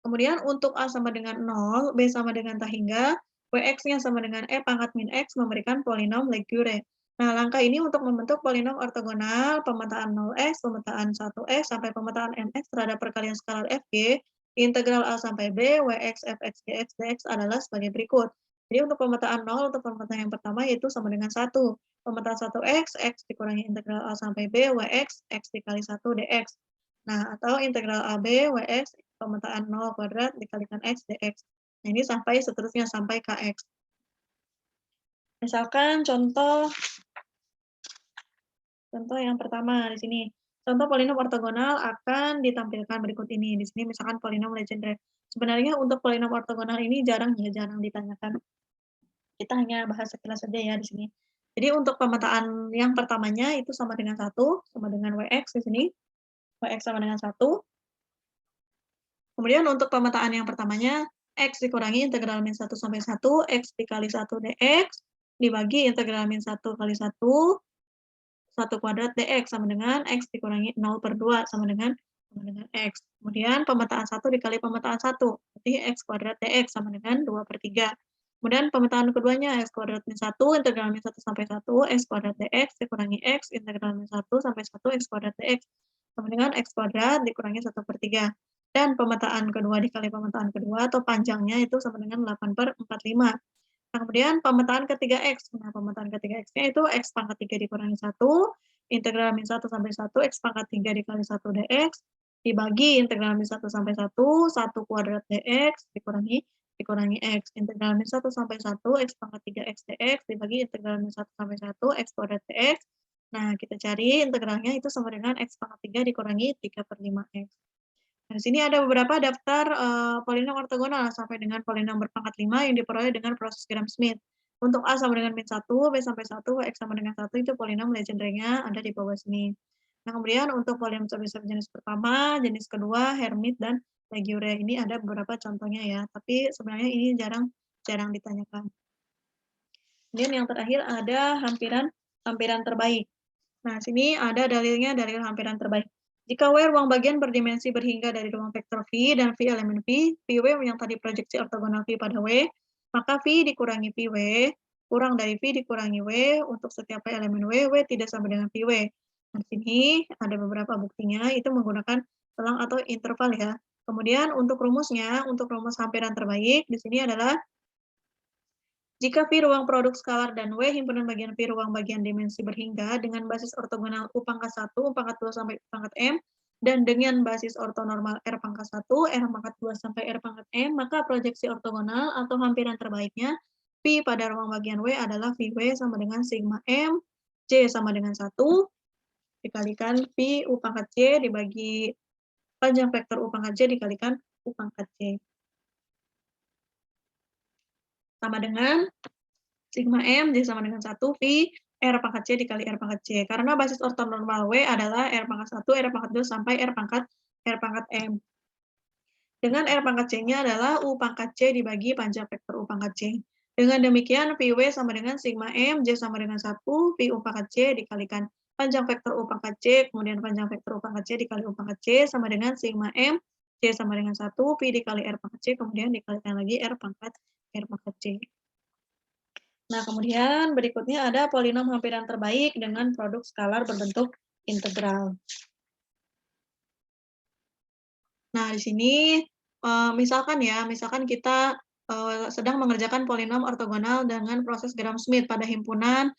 Kemudian untuk A sama dengan 0, B sama dengan ta hingga, Wx-nya sama dengan E pangkat min X memberikan polinom Legendre. Nah, langkah ini untuk membentuk polinom ortogonal pemetaan 0x, pemetaan 1x, sampai pemetaan mx terhadap perkalian skalar fg, integral A sampai B, Wx, Fx, Gx, Dx adalah sebagai berikut. Jadi untuk pemetaan 0, untuk pemetaan yang pertama yaitu sama dengan 1. Pemetaan 1x, x dikurangi integral A sampai B, Wx, x dikali 1 dx. Nah, atau integral AB, Wx, pemetaan 0 kuadrat dikalikan x dx. Nah, ini sampai seterusnya, sampai kx. Misalkan contoh yang pertama di sini. Contoh polinom ortogonal akan ditampilkan berikut ini. Di sini misalkan polinom Legendre. Sebenarnya untuk polinom ortogonal ini jarang ditanyakan. Kita hanya bahas sekilas saja ya di sini. Jadi untuk pemetaan yang pertamanya itu sama dengan 1, sama dengan Wx di sini. Wx sama dengan 1. Kemudian untuk pemetaan yang pertamanya, X dikurangi integral min 1 sampai 1, X dikali 1 dx, dibagi integral min 1 kali 1, 1 kuadrat dx sama dengan X dikurangi 0/2 sama dengan X. Kemudian pemetaan 1 dikali pemetaan 1, berarti X kuadrat dx sama dengan 2/3. Kemudian pemetaan keduanya, X kuadrat min 1, integral min 1 sampai 1, X kuadrat dx dikurangi X, integral min 1 sampai 1, X kuadrat dx sama dengan X kuadrat dikurangi 1/3. Dan pemetaan kedua dikali pemetaan kedua atau panjangnya itu sama dengan 8/45. Nah, kemudian pemetaan ketiga X. Nah, pemetaan ketiga X-nya itu X pangkat 3 dikurangi 1, integral min 1 sampai 1, X pangkat 3 dikali 1 dx, dibagi integral min 1 sampai 1, 1 kuadrat dx dikurangi X. Integral min 1 sampai 1, X pangkat 3 X dx, dibagi integral min 1 sampai 1, X kuadrat dx. Nah, kita cari integralnya itu sama dengan X pangkat 3 dikurangi 3/5X. Nah, di sini ada beberapa daftar polinom ortogonal sampai dengan polinom berpangkat 5 yang diperoleh dengan proses Gram-Schmidt. Untuk A sama dengan min 1, B sampai 1, X sama dengan 1 itu polinom Legendre-nya ada di bawah sini. Nah, kemudian untuk polinom sebesar jenis pertama, jenis kedua, Hermite, dan Legendre. Ini ada beberapa contohnya ya, tapi sebenarnya ini jarang ditanyakan. Kemudian yang terakhir ada hampiran terbaik. Nah, sini ada dalilnya, dalil hampiran terbaik. Jika W ruang bagian berdimensi berhingga dari ruang vektor V dan V elemen V, PW yang tadi proyeksi ortogonal V pada W, maka V dikurangi PW, kurang dari V dikurangi W, untuk setiap elemen W tidak sama dengan PW. Nah, sini ada beberapa buktinya, itu menggunakan selang atau interval ya. Kemudian untuk rumusnya, untuk rumus hampiran terbaik, di sini adalah jika V ruang produk skalar dan W himpunan bagian V ruang bagian dimensi berhingga dengan basis ortogonal U pangkat 1, U pangkat 2 sampai U pangkat M, dan dengan basis ortonormal R pangkat 1, R pangkat 2 sampai R pangkat M, maka proyeksi ortogonal atau hampiran terbaiknya V pada ruang bagian W adalah VW sama dengan sigma M, J sama dengan 1, dikalikan V U pangkat J dibagi panjang vektor U pangkat J dikalikan U pangkat J. Sama dengan sigma M, J sama dengan 1, V, R pangkat C dikali R pangkat C. Karena basis ortonormal W adalah R pangkat 1, R pangkat 2, sampai R pangkat M. Dengan R pangkat C-nya adalah U pangkat C dibagi panjang vektor U pangkat C. Dengan demikian, VW sama dengan sigma M, J sama dengan 1, V U pangkat C dikalikan panjang vektor U pangkat C, kemudian panjang vektor U pangkat C dikali U pangkat C, sama dengan sigma M, J sama dengan 1, V dikali R pangkat C, kemudian dikalikan lagi R pangkat C. Nah, kemudian berikutnya ada polinom hampiran terbaik dengan produk skalar berbentuk integral. Nah, di sini misalkan kita sedang mengerjakan polinom ortogonal dengan proses Gram-Schmidt pada himpunan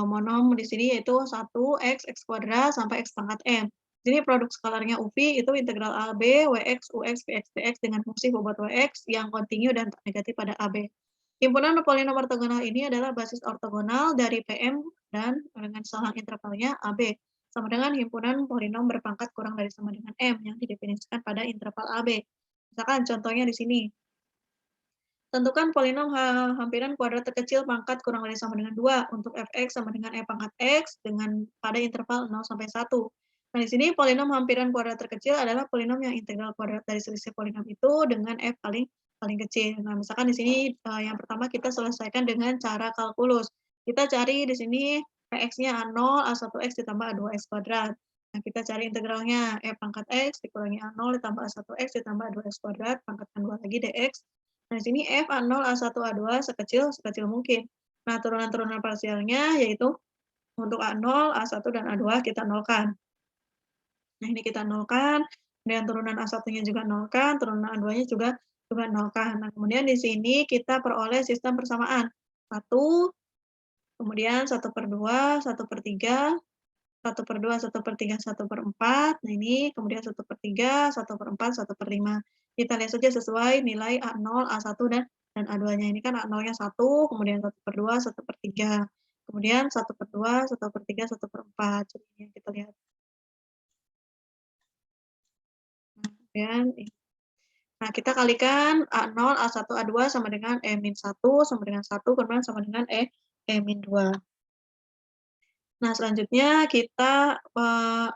monom di sini yaitu 1x, x kuadrat sampai x pangkat m. Jadi produk skalarnya UV itu integral AB, WX, UX, VX, DX dengan fungsi bobot WX yang kontinu dan negatif pada AB. Himpunan polinom ortogonal ini adalah basis ortogonal dari PM dan dengan selang intervalnya AB, sama dengan himpunan polinom berpangkat kurang dari sama dengan M yang didefinisikan pada interval AB. Misalkan contohnya di sini. Tentukan polinom hampiran kuadrat terkecil pangkat kurang dari sama dengan 2 untuk fx sama dengan e pangkat x dengan pada interval 0 sampai 1. Nah, di sini polinom hampiran kuadrat terkecil adalah polinom yang integral kuadrat dari selisih polinom itu dengan f paling paling kecil. Nah, misalkan di sini, yang pertama kita selesaikan dengan cara kalkulus. Kita cari di sini Px-nya A0, A1x ditambah A2x kuadrat. Nah, kita cari integralnya, E pangkat X dikurangi A0 ditambah A1x ditambah A2x kuadrat, pangkatkan 2 lagi dx. Nah, di sini F A0, A1, A2 sekecil mungkin. Nah, turunan-turunan parsialnya yaitu untuk A0, A1, dan A2 kita nolkan. Nah, ini kita nolkan, kemudian turunan A1-nya juga nolkan, turunan A2-nya juga nolkan. Nah, kemudian di sini kita peroleh sistem persamaan. 1, kemudian 1/2, 1/3, 1/2, 1/3, 1/4. Nah, ini kemudian 1/3, 1/4, 1/5. Kita lihat saja sesuai nilai A0, A1, dan A2-nya. Ini kan A0-nya 1, kemudian 1/2, 1/3. Kemudian 1/2, 1/3, 1/4. Jadi ini yang kita lihat. Nah, kemudian nah, kita kalikan A0, A1, A2 sama dengan E-1, sama dengan 1, kemudian sama dengan E-2. Nah, selanjutnya kita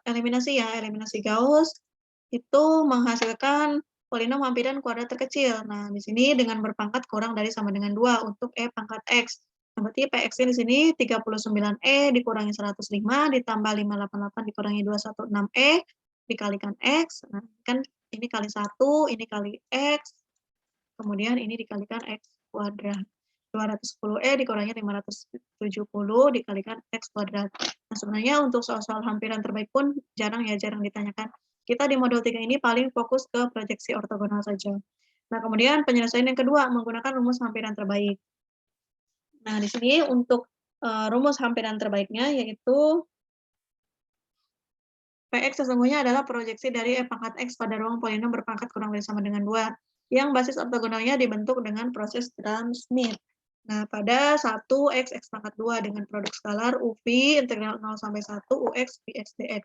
eliminasi ya, eliminasi Gauss itu menghasilkan polinom hampiran kuadrat terkecil. Nah, di sini dengan berpangkat kurang dari sama dengan 2 untuk E pangkat X. Nah, berarti Px-nya di sini 39E dikurangi 105 ditambah 588 dikurangi 216E dikalikan X. Nah, kan ini kali 1, ini kali X, kemudian ini dikalikan X kuadrat. 210E dikurangi 570 dikalikan X kuadrat. Nah, sebenarnya untuk soal-soal hampiran terbaik pun jarang ditanyakan. Kita di modul 3 ini paling fokus ke proyeksi ortogonal saja. Nah, kemudian penyelesaian yang kedua menggunakan rumus hampiran terbaik. Nah, di sini untuk rumus hampiran terbaiknya yaitu Px sesungguhnya adalah proyeksi dari E pangkat X pada ruang polinom berpangkat kurang dari sama dengan 2, yang basis ortogonalnya dibentuk dengan proses Gram-Schmidt. Nah, pada 1 X pangkat 2 dengan produk skalar UV integral 0 sampai 1 UX Vx dx.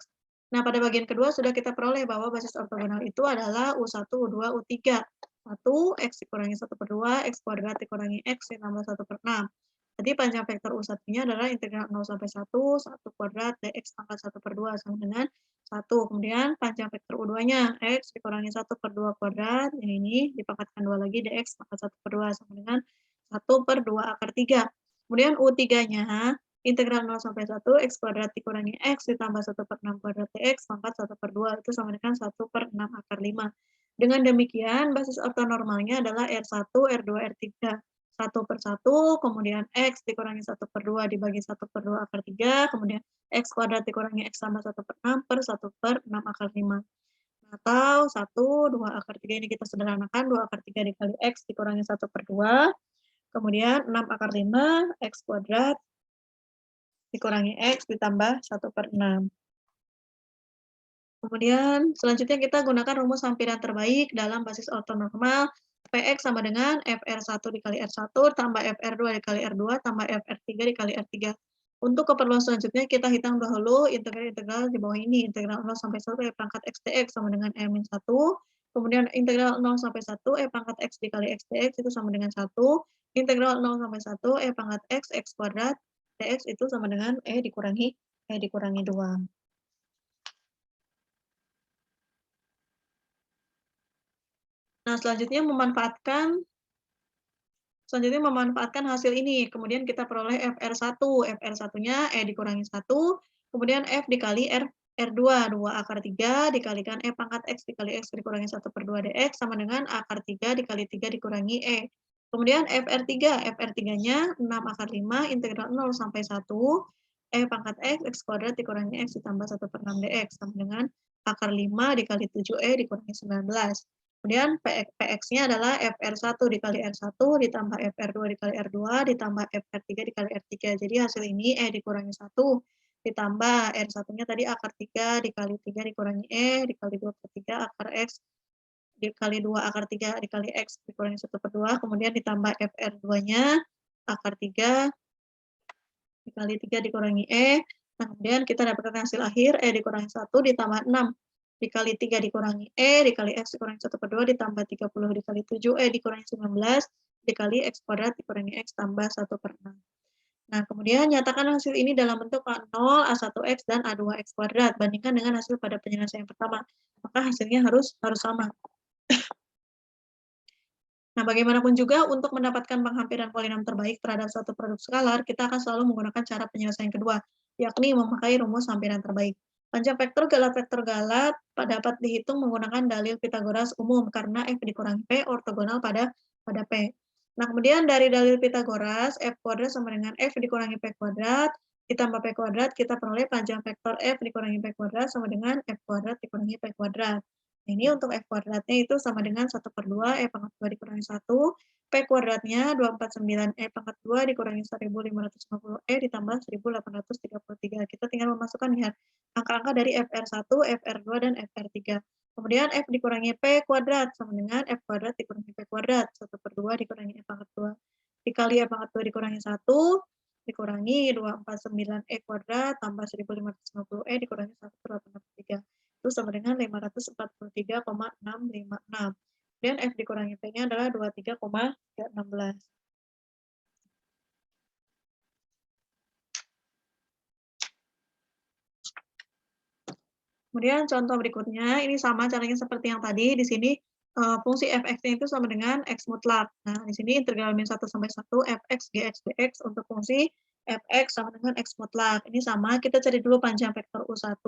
Nah, pada bagian kedua sudah kita peroleh bahwa basis ortogonal itu adalah U1, U2, U3. 1 X dikurangi 1/2, X kuadrat dikurangi X ditambah 1/6. Jadi panjang vektor U1-nya adalah integral 0 sampai 1, 1 kuadrat dx pangkat 1/2 sama dengan 1. Kemudian panjang vektor U2-nya, X dikurangi 1/2 kuadrat, yang ini dipangkatkan 2 lagi, dx pangkat 1/2 sama dengan 1/2 akar 3. Kemudian U3-nya, integral 0 sampai 1, X kuadrat dikurangi X ditambah 1/6 kuadrat dx pangkat 1/2, itu sama dengan 1/6 akar 5. Dengan demikian, basis ortonormalnya adalah R1, R2, R3. 1/1, kemudian X dikurangi 1/2 dibagi 1/2 akar 3, kemudian X kuadrat dikurangi X tambah 1/6 per 1/6 akar 5. Atau 1, 2 akar 3 ini kita sederhanakan, 2 akar 3 dikali X dikurangi 1/2, kemudian 6 akar 5, X kuadrat dikurangi X ditambah 1/6. Kemudian selanjutnya kita gunakan rumus hampiran terbaik dalam basis ortonormal. Px sama dengan FR1 dikali R1 tambah FR2 dikali R2 tambah FR3 dikali R3. Untuk keperluan selanjutnya kita hitung dahulu integral-integral di bawah ini. Integral 0 sampai 1 E pangkat X dx sama dengan E-1. Kemudian integral 0 sampai 1 E pangkat X dikali X dx itu sama dengan 1. Integral 0 sampai 1 E pangkat X kuadrat dx itu sama dengan E dikurangi 2. Nah, selanjutnya memanfaatkan hasil ini. Kemudian kita peroleh FR1. FR1-nya E dikurangi 1, kemudian F dikali R2. 2 akar 3 dikalikan E pangkat X dikali X dikurangi 1/2 dx sama dengan akar 3 dikali 3 dikurangi E. Kemudian FR3. FR3-nya 6 akar 5 integral 0 sampai 1 E pangkat X kuadrat dikurangi X ditambah 1/6 dx sama dengan akar 5 dikali 7E dikurangi 19. Kemudian Px-nya adalah FR1 dikali R1 ditambah FR2 dikali R2 ditambah FR3 dikali R3. Jadi hasil ini E dikurangi 1 ditambah R1-nya tadi akar 3 dikali 3 dikurangi E dikali 2/3 akar X dikali 2 akar 3 dikali X dikurangi 1/2. Kemudian ditambah FR2-nya akar 3 dikali 3 dikurangi E. Nah, kemudian kita dapatkan hasil akhir E dikurangi 1 ditambah 6 dikali 3 dikurangi E dikali X dikurangi 1/2 ditambah 30 dikali 7 E dikurangi 19 dikali X kuadrat dikurangi X tambah 1/6. Nah, kemudian nyatakan hasil ini dalam bentuk A0, A1X, dan A2X kuadrat. Bandingkan dengan hasil pada penyelesaian pertama. Maka hasilnya harus sama. Nah, bagaimanapun juga untuk mendapatkan penghampiran polinom terbaik terhadap suatu produk skalar, kita akan selalu menggunakan cara penyelesaian kedua, yakni memakai rumus hampiran terbaik. Panjang vektor galat dapat dihitung menggunakan dalil Pitagoras umum karena F dikurangi P ortogonal pada P. Nah, kemudian dari dalil Pitagoras, F kuadrat sama dengan F dikurangi P kuadrat, ditambah P kuadrat, kita peroleh panjang vektor F dikurangi P kuadrat sama dengan F kuadrat dikurangi P kuadrat. Nah, ini untuk F kuadratnya itu sama dengan 1/2 E pangkat 2 dikurangi 1, P kuadratnya 249 E pangkat 2 dikurangi 1550 E ditambah 1833. Kita tinggal memasukkan ya angka-angka dari FR1, FR2, dan FR3. Kemudian F dikurangi P kuadrat sama dengan F kuadrat dikurangi P kuadrat, 1/2 dikurangi E pangkat 2. Dikali E pangkat 2 dikurangi 1, dikurangi 249 E kuadrat tambah 1550 E dikurangi 1/83. Itu sama dengan 543,656. Dan F dikurangi P-nya adalah 23,316. Kemudian contoh berikutnya, ini sama caranya seperti yang tadi, di sini fungsi f(x)-nya itu sama dengan x mutlak. Nah, di sini integral min 1 sampai 1 fx gx dx untuk fungsi fx sama dengan x mutlak. Ini sama, kita cari dulu panjang vektor U1.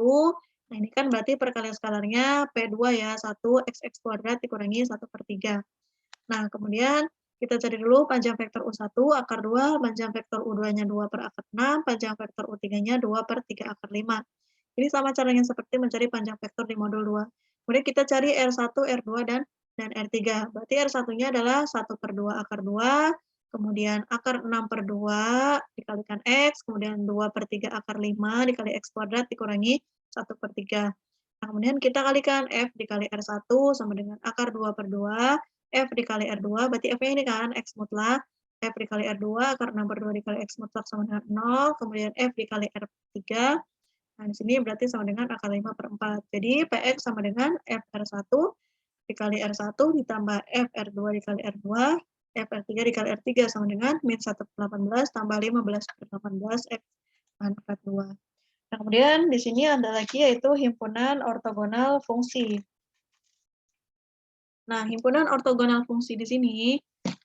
Nah, ini kan berarti perkalian skalarnya P2 ya, 1 xx kuadrat dikurangi 1/3. Nah, kemudian kita cari dulu panjang vektor U1 akar 2, panjang vektor U2-nya 2 per akar 6, panjang vektor U3-nya 2 per 3 akar 5. Ini sama caranya seperti mencari panjang vektor di modul 2. Kemudian kita cari R1, R2, dan R3. Berarti R1-nya adalah 1/2 akar 2, kemudian akar 6/2 dikalikan X, kemudian 2/3 akar 5 dikali X kuadrat dikurangi 1/3. Nah, kemudian kita kalikan F dikali R1 sama dengan akar 2/2, F dikali R2, berarti F-nya ini kan X mutlak, F dikali R2, akar 6/2 dikali X mutlak sama dengan 0, kemudian F dikali R3, nah di sini berarti sama dengan akar 5/4. Jadi Px sama dengan FR1 dikali R1 ditambah FR2 dikali R2, FR3 dikali R3 sama dengan min 1/18 tambah 15/18 X pangkat 2. Nah, kemudian di sini ada lagi yaitu himpunan ortogonal fungsi. Nah, himpunan ortogonal fungsi di sini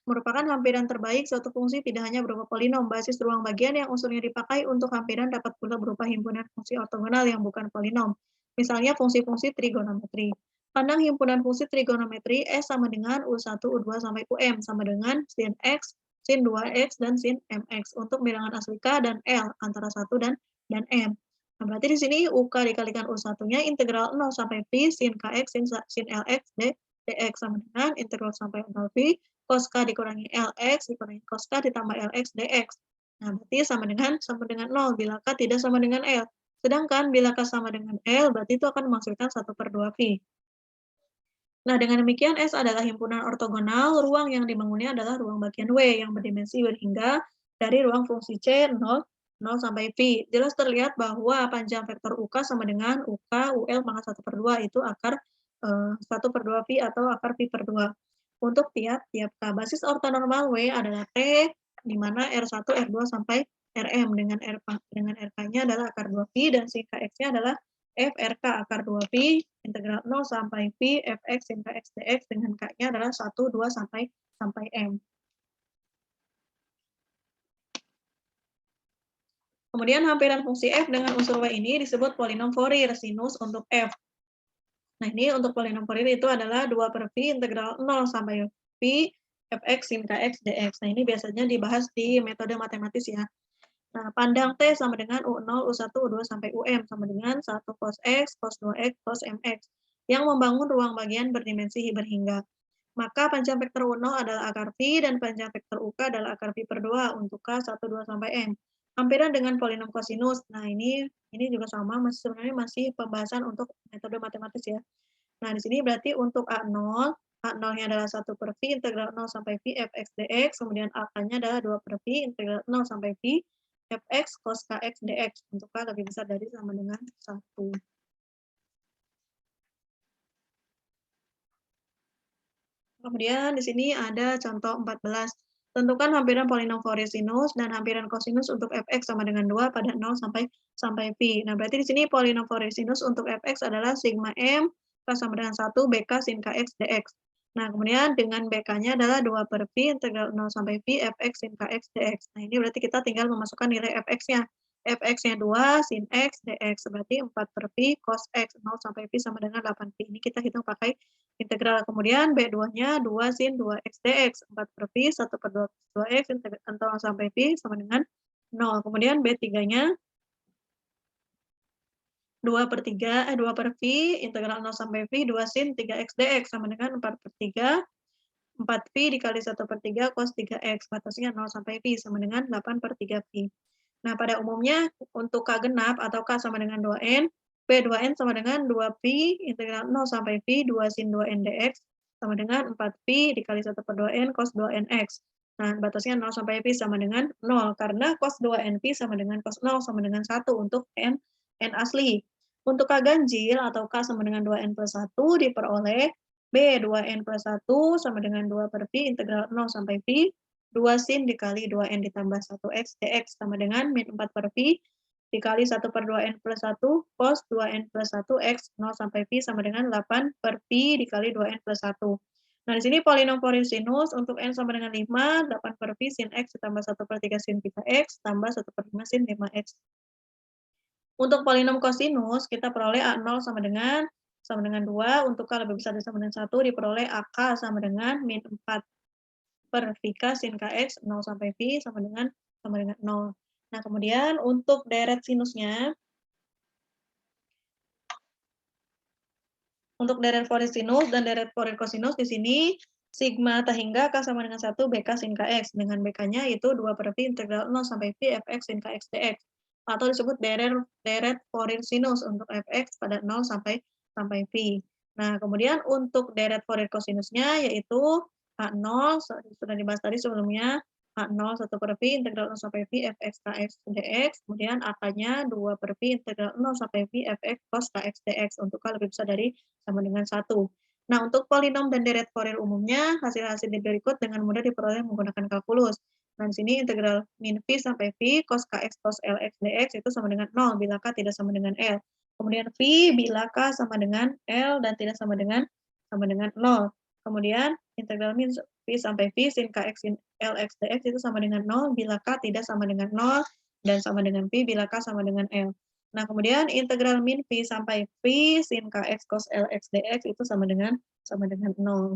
merupakan hampiran terbaik suatu fungsi tidak hanya berupa polinom basis ruang bagian yang unsurnya dipakai untuk hampiran dapat pula berupa himpunan fungsi ortogonal yang bukan polinom. Misalnya fungsi-fungsi trigonometri. Pandang himpunan fungsi trigonometri S sama dengan U1, U2 sampai UM sama dengan sin X, sin 2X, dan sin MX untuk bilangan asli K dan L antara 1 dan M. Nah, berarti di sini UK dikalikan U1-nya integral 0 sampai Pi sin KX sin LX dx sama dengan integral sampai 0 Pi cos K dikurangi Lx dikurangi cos K ditambah Lx dx. Nah, berarti sama dengan 0 bila K tidak sama dengan L. Sedangkan bila K sama dengan L, berarti itu akan menghasilkan 1/2 Pi. Nah, dengan demikian S adalah himpunan ortogonal, ruang yang dibangunnya adalah ruang bagian W yang berdimensi berhingga dari ruang fungsi C 0 sampai Pi. Jelas terlihat bahwa panjang vektor UK sama dengan UK UL pangkat 1/2 itu akar 1/2 Pi atau akar Pi per 2. Untuk tiap K. Basis ortonormal W adalah T, di mana R1, R2 sampai Rm dengan RK-nya adalah akar 2 Pi dan sin KX-nya adalah FRK akar 2 Pi, integral 0 sampai Pi, Fx sin Kx dx dengan K-nya adalah 1, 2, sampai M. Kemudian hampiran fungsi f dengan unsur y ini disebut polinom Fourier sinus untuk f. Nah, ini untuk polinom Fourier itu adalah 2/Pi integral 0 sampai Pi Fx sin Kx dx. Nah, ini biasanya dibahas di metode matematis ya. Nah, pandang T sama dengan U0, U1, U2 sampai UM sama dengan 1 cos X, cos 2X, cos MX yang membangun ruang bagian berdimensi berhingga. Maka panjang vektor U0 adalah akar Pi dan panjang vektor UK adalah akar Pi per 2 untuk K 1, 2 sampai M. Hampiran dengan polinom kosinus. Nah, ini juga sama, sebenarnya masih pembahasan untuk metode matematis ya. Nah, di sini berarti untuk A0, A0-nya adalah 1/Pi integral 0 sampai Pi Fx dx, kemudian AK-nya adalah 2/Pi integral 0 sampai Pi Fx cos Kx dx. Untuk K lebih besar dari sama dengan 1. Kemudian di sini ada contoh 14. Tentukan hampiran polinom Fourier sinus dan hampiran kosinus untuk Fx sama dengan 2 pada 0 sampai Pi. Nah, berarti di sini polinom Fourier sinus untuk Fx adalah sigma M K sama dengan 1 BK sin Kx dx. Nah, kemudian dengan BK-nya adalah 2 per Pi integral 0 sampai Pi fx sin Kx dx. Nah, ini berarti kita tinggal memasukkan nilai fx-nya. Fx-nya 2 sin X dx, berarti 4 per Pi cos X 0 sampai Pi sama dengan 8 Pi. Ini kita hitung pakai integral. Kemudian B2-nya 2 sin 2X dx, 4 per Pi 1 per 2X integral 0 sampai Pi sama dengan 0. Kemudian B3-nya 2 per Pi integral 0 sampai Pi 2 sin 3X dx sama dengan 4 per 3 4pi dikali 1 per 3 cos 3x, batasnya 0 sampai pi sama dengan 8 per 3 pi. Nah, pada umumnya untuk K genap atau K sama dengan 2n, P2n sama dengan 2pi integral 0 sampai pi 2 sin 2n dx sama dengan 4pi dikali 1 per 2n cos 2nx. Nah, batasnya 0 sampai pi sama dengan 0, karena cos 2n pi sama dengan cos 0 sama dengan 1 untuk n asli. Untuk K ganjil atau K sama dengan 2n plus 1 diperoleh B 2n plus 1 sama dengan 2 per pi integral 0 sampai pi 2 sin dikali 2n ditambah 1x dx sama dengan min 4 per pi dikali 1 per 2n plus 1 cos 2n plus 1x 0 sampai pi sama dengan 8 per pi dikali 2n plus 1. Nah, di sini polinom Fourier sinus untuk n sama dengan 5, 8 per pi sin x ditambah 1 per 3 sin 3x tambah 1 per 5 sin 5x. Untuk polinom kosinus, kita peroleh A0 sama dengan 2, untuk K lebih besar dari sama dengan 1, diperoleh AK sama dengan min 4 per Pk sin Kx, 0 sampai Pi sama dengan 0. Nah, kemudian untuk deret sinusnya, untuk deret Fourier sinus dan deret Fourier kosinus di sini, sigma tak hingga K sama dengan 1 Bk sin Kx, dengan Bk-nya itu 2 per Pi integral 0 sampai Pi Fx sin Kx dx. Atau disebut deret Fourier sinus untuk fx pada 0 sampai pi. Nah, kemudian untuk deret Fourier kosinusnya yaitu A0 sudah dibahas tadi sebelumnya, A0 1 per pi integral 0 sampai pi fx kx dx, kemudian AK-nya 2 per pi integral 0 sampai pi fx cos kx dx untuk K lebih besar dari sama dengan 1. Nah, untuk polinom dan deret Fourier umumnya, hasil-hasil berikut dengan mudah diperoleh menggunakan kalkulus. Nah, di sini integral min pi sampai pi cos kx cos lx dx itu sama dengan 0 bila k tidak sama dengan L. Kemudian pi bila k sama dengan L dan tidak sama dengan 0. Kemudian integral min pi sampai pi sin kx sin lx dx itu sama dengan 0 bila k tidak sama dengan 0 dan sama dengan pi bila k sama dengan L. Nah, kemudian integral min pi sampai pi sin kx cos lx dx itu sama dengan 0.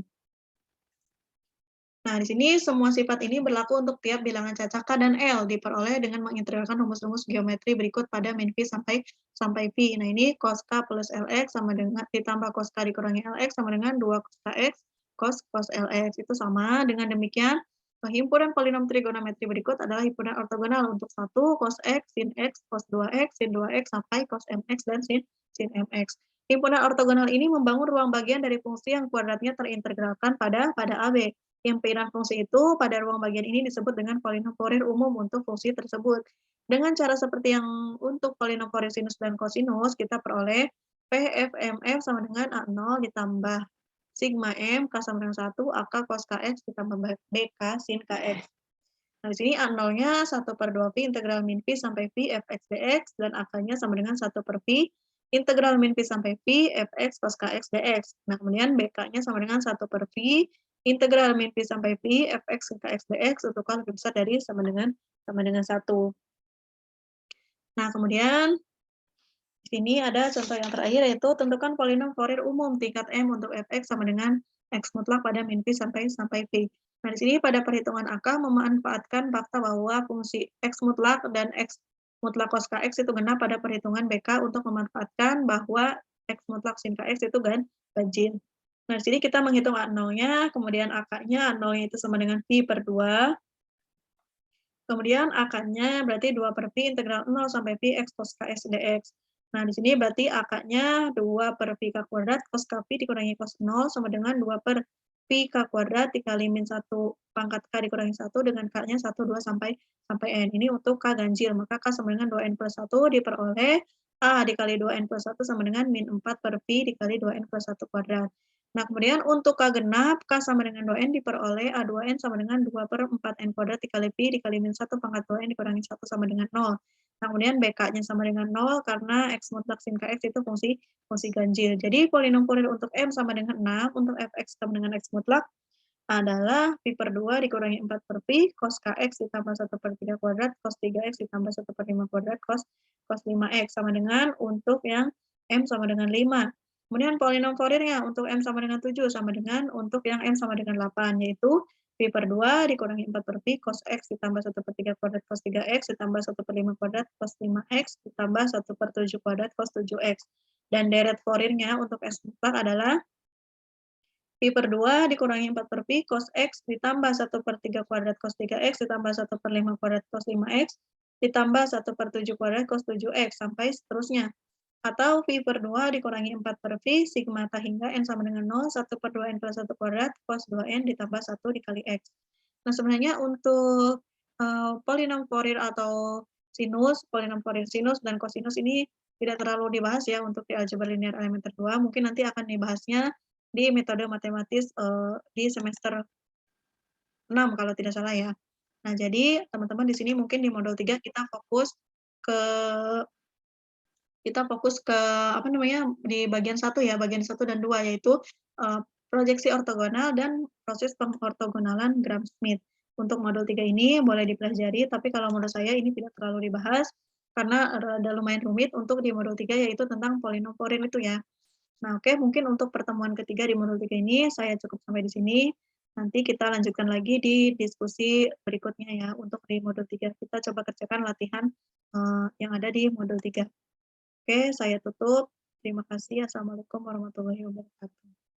Nah, di sini semua sifat ini berlaku untuk tiap bilangan cacak K dan L, diperoleh dengan mengintegralkan rumus-rumus geometri berikut pada min pi sampai pi. Nah, ini cos K plus Lx sama dengan ditambah cos K dikurangi Lx sama dengan 2 cos Kx cos Lx. Itu sama. Dengan demikian, himpunan polinom trigonometri berikut adalah himpunan ortogonal untuk 1 cos X, sin X, cos 2X, sin 2X, sampai cos MX dan sin MX. Himpunan ortogonal ini membangun ruang bagian dari fungsi yang kuadratnya terintegralkan pada AB. Himpunan fungsi itu pada ruang bagian ini disebut dengan polinom Fourier umum untuk fungsi tersebut. Dengan cara seperti yang untuk polinom Fourier sinus dan kosinus, kita peroleh PFMF sama dengan A0 ditambah sigma M, K sama dengan 1, AK cos Kx ditambah BK sin Kx. Nah, di sini A0-nya 1 per 2 pi integral min pi sampai pi fx dx, dan AK-nya sama dengan 1 per pi integral min pi sampai pi fx cos Kx dx. Nah, kemudian BK-nya sama dengan 1 per pi integral min pi sampai pi fx sin Kx dx untuk K lebih besar dari sama dengan 1. Nah, kemudian di sini ada contoh yang terakhir yaitu tentukan polinom Fourier umum tingkat M untuk fx sama dengan x mutlak pada min pi sampai pi. Nah, di sini pada perhitungan AK memanfaatkan fakta bahwa fungsi x mutlak dan x mutlak cos Kx itu genap pada perhitungan BK untuk memanfaatkan bahwa x mutlak sin Kx itu ganjil. Nah, di sini kita menghitung A0-nya, kemudian AK-nya, A0-nya itu sama dengan pi per 2. Kemudian AK-nya berarti 2 per pi integral 0 sampai pi x cos Kx dx. Nah, di sini berarti AK-nya 2 per pi K kuadrat cos K pi dikurangi cos 0 sama dengan 2 per pi K kuadrat dikali min 1 pangkat K dikurangi 1 dengan K-nya 1, 2 sampai N. Ini untuk K ganjil, maka K sama dengan 2N plus 1 diperoleh A dikali 2N plus 1 sama dengan min 4 per pi dikali 2N plus 1 kuadrat. Nah, kemudian untuk K genap, K sama dengan 2N diperoleh A2N sama dengan 2 per 4N kuadrat dikali pi dikali min 1 pangkat 2N dikurangi 1 sama dengan 0. Nah, kemudian BK-nya sama dengan 0 karena X mutlak sin KX itu fungsi ganjil. Jadi polinom Fourier untuk M sama dengan 6, untuk Fx sama dengan X mutlak adalah pi per 2 dikurangi 4 per pi, cos kx ditambah 1 per 3 kuadrat, cos 3x ditambah 1 per 5 kuadrat, cos 5x, sama dengan untuk yang M sama dengan 5. Kemudian polinom Fouriernya untuk M sama dengan 7, sama dengan untuk yang M sama dengan 8, yaitu pi per 2 dikurangi 4 per pi, cos x ditambah 1 per 3 kuadrat, cos 3x ditambah 1 per 5 kuadrat, cos 5x ditambah 1 per 7 kuadrat, cos 7x. Dan deret Fouriernya untuk S mutlak adalah pi per 2 dikurangi 4 per pi, cos x ditambah 1 per 3 kuadrat, cos 3x ditambah 1 per 5 kuadrat, cos 5x ditambah 1 per 7 kuadrat, cos 7x, sampai seterusnya. Atau pi per 2 dikurangi 4 per pi, sigma hingga n sama dengan 0, 1 per 2n plus 1 kuadrat, cos 2n ditambah 1 dikali x. Nah, sebenarnya untuk polinom Fourier atau sinus, polinom Fourier sinus dan kosinus ini tidak terlalu dibahas ya untuk di aljabar linear elementer 2. Mungkin nanti akan dibahasnya di metode matematis di semester 6 kalau tidak salah ya. Nah, jadi teman-teman di sini mungkin di modul 3 ke apa namanya, di bagian 1 ya, bagian 1 dan 2 yaitu proyeksi ortogonal dan proses pengortogonalan Gram-Schmidt. Untuk modul 3 ini boleh dipelajari, tapi kalau menurut saya ini tidak terlalu dibahas karena rada lumayan rumit untuk di modul 3 yaitu tentang polinom Fourier itu ya. Nah, oke, mungkin untuk pertemuan ketiga di modul 3 ini saya cukup sampai di sini. Nanti kita lanjutkan lagi di diskusi berikutnya ya. Untuk di modul 3 kita coba kerjakan latihan yang ada di modul 3. Oke, saya tutup. Terima kasih. Assalamualaikum warahmatullahi wabarakatuh.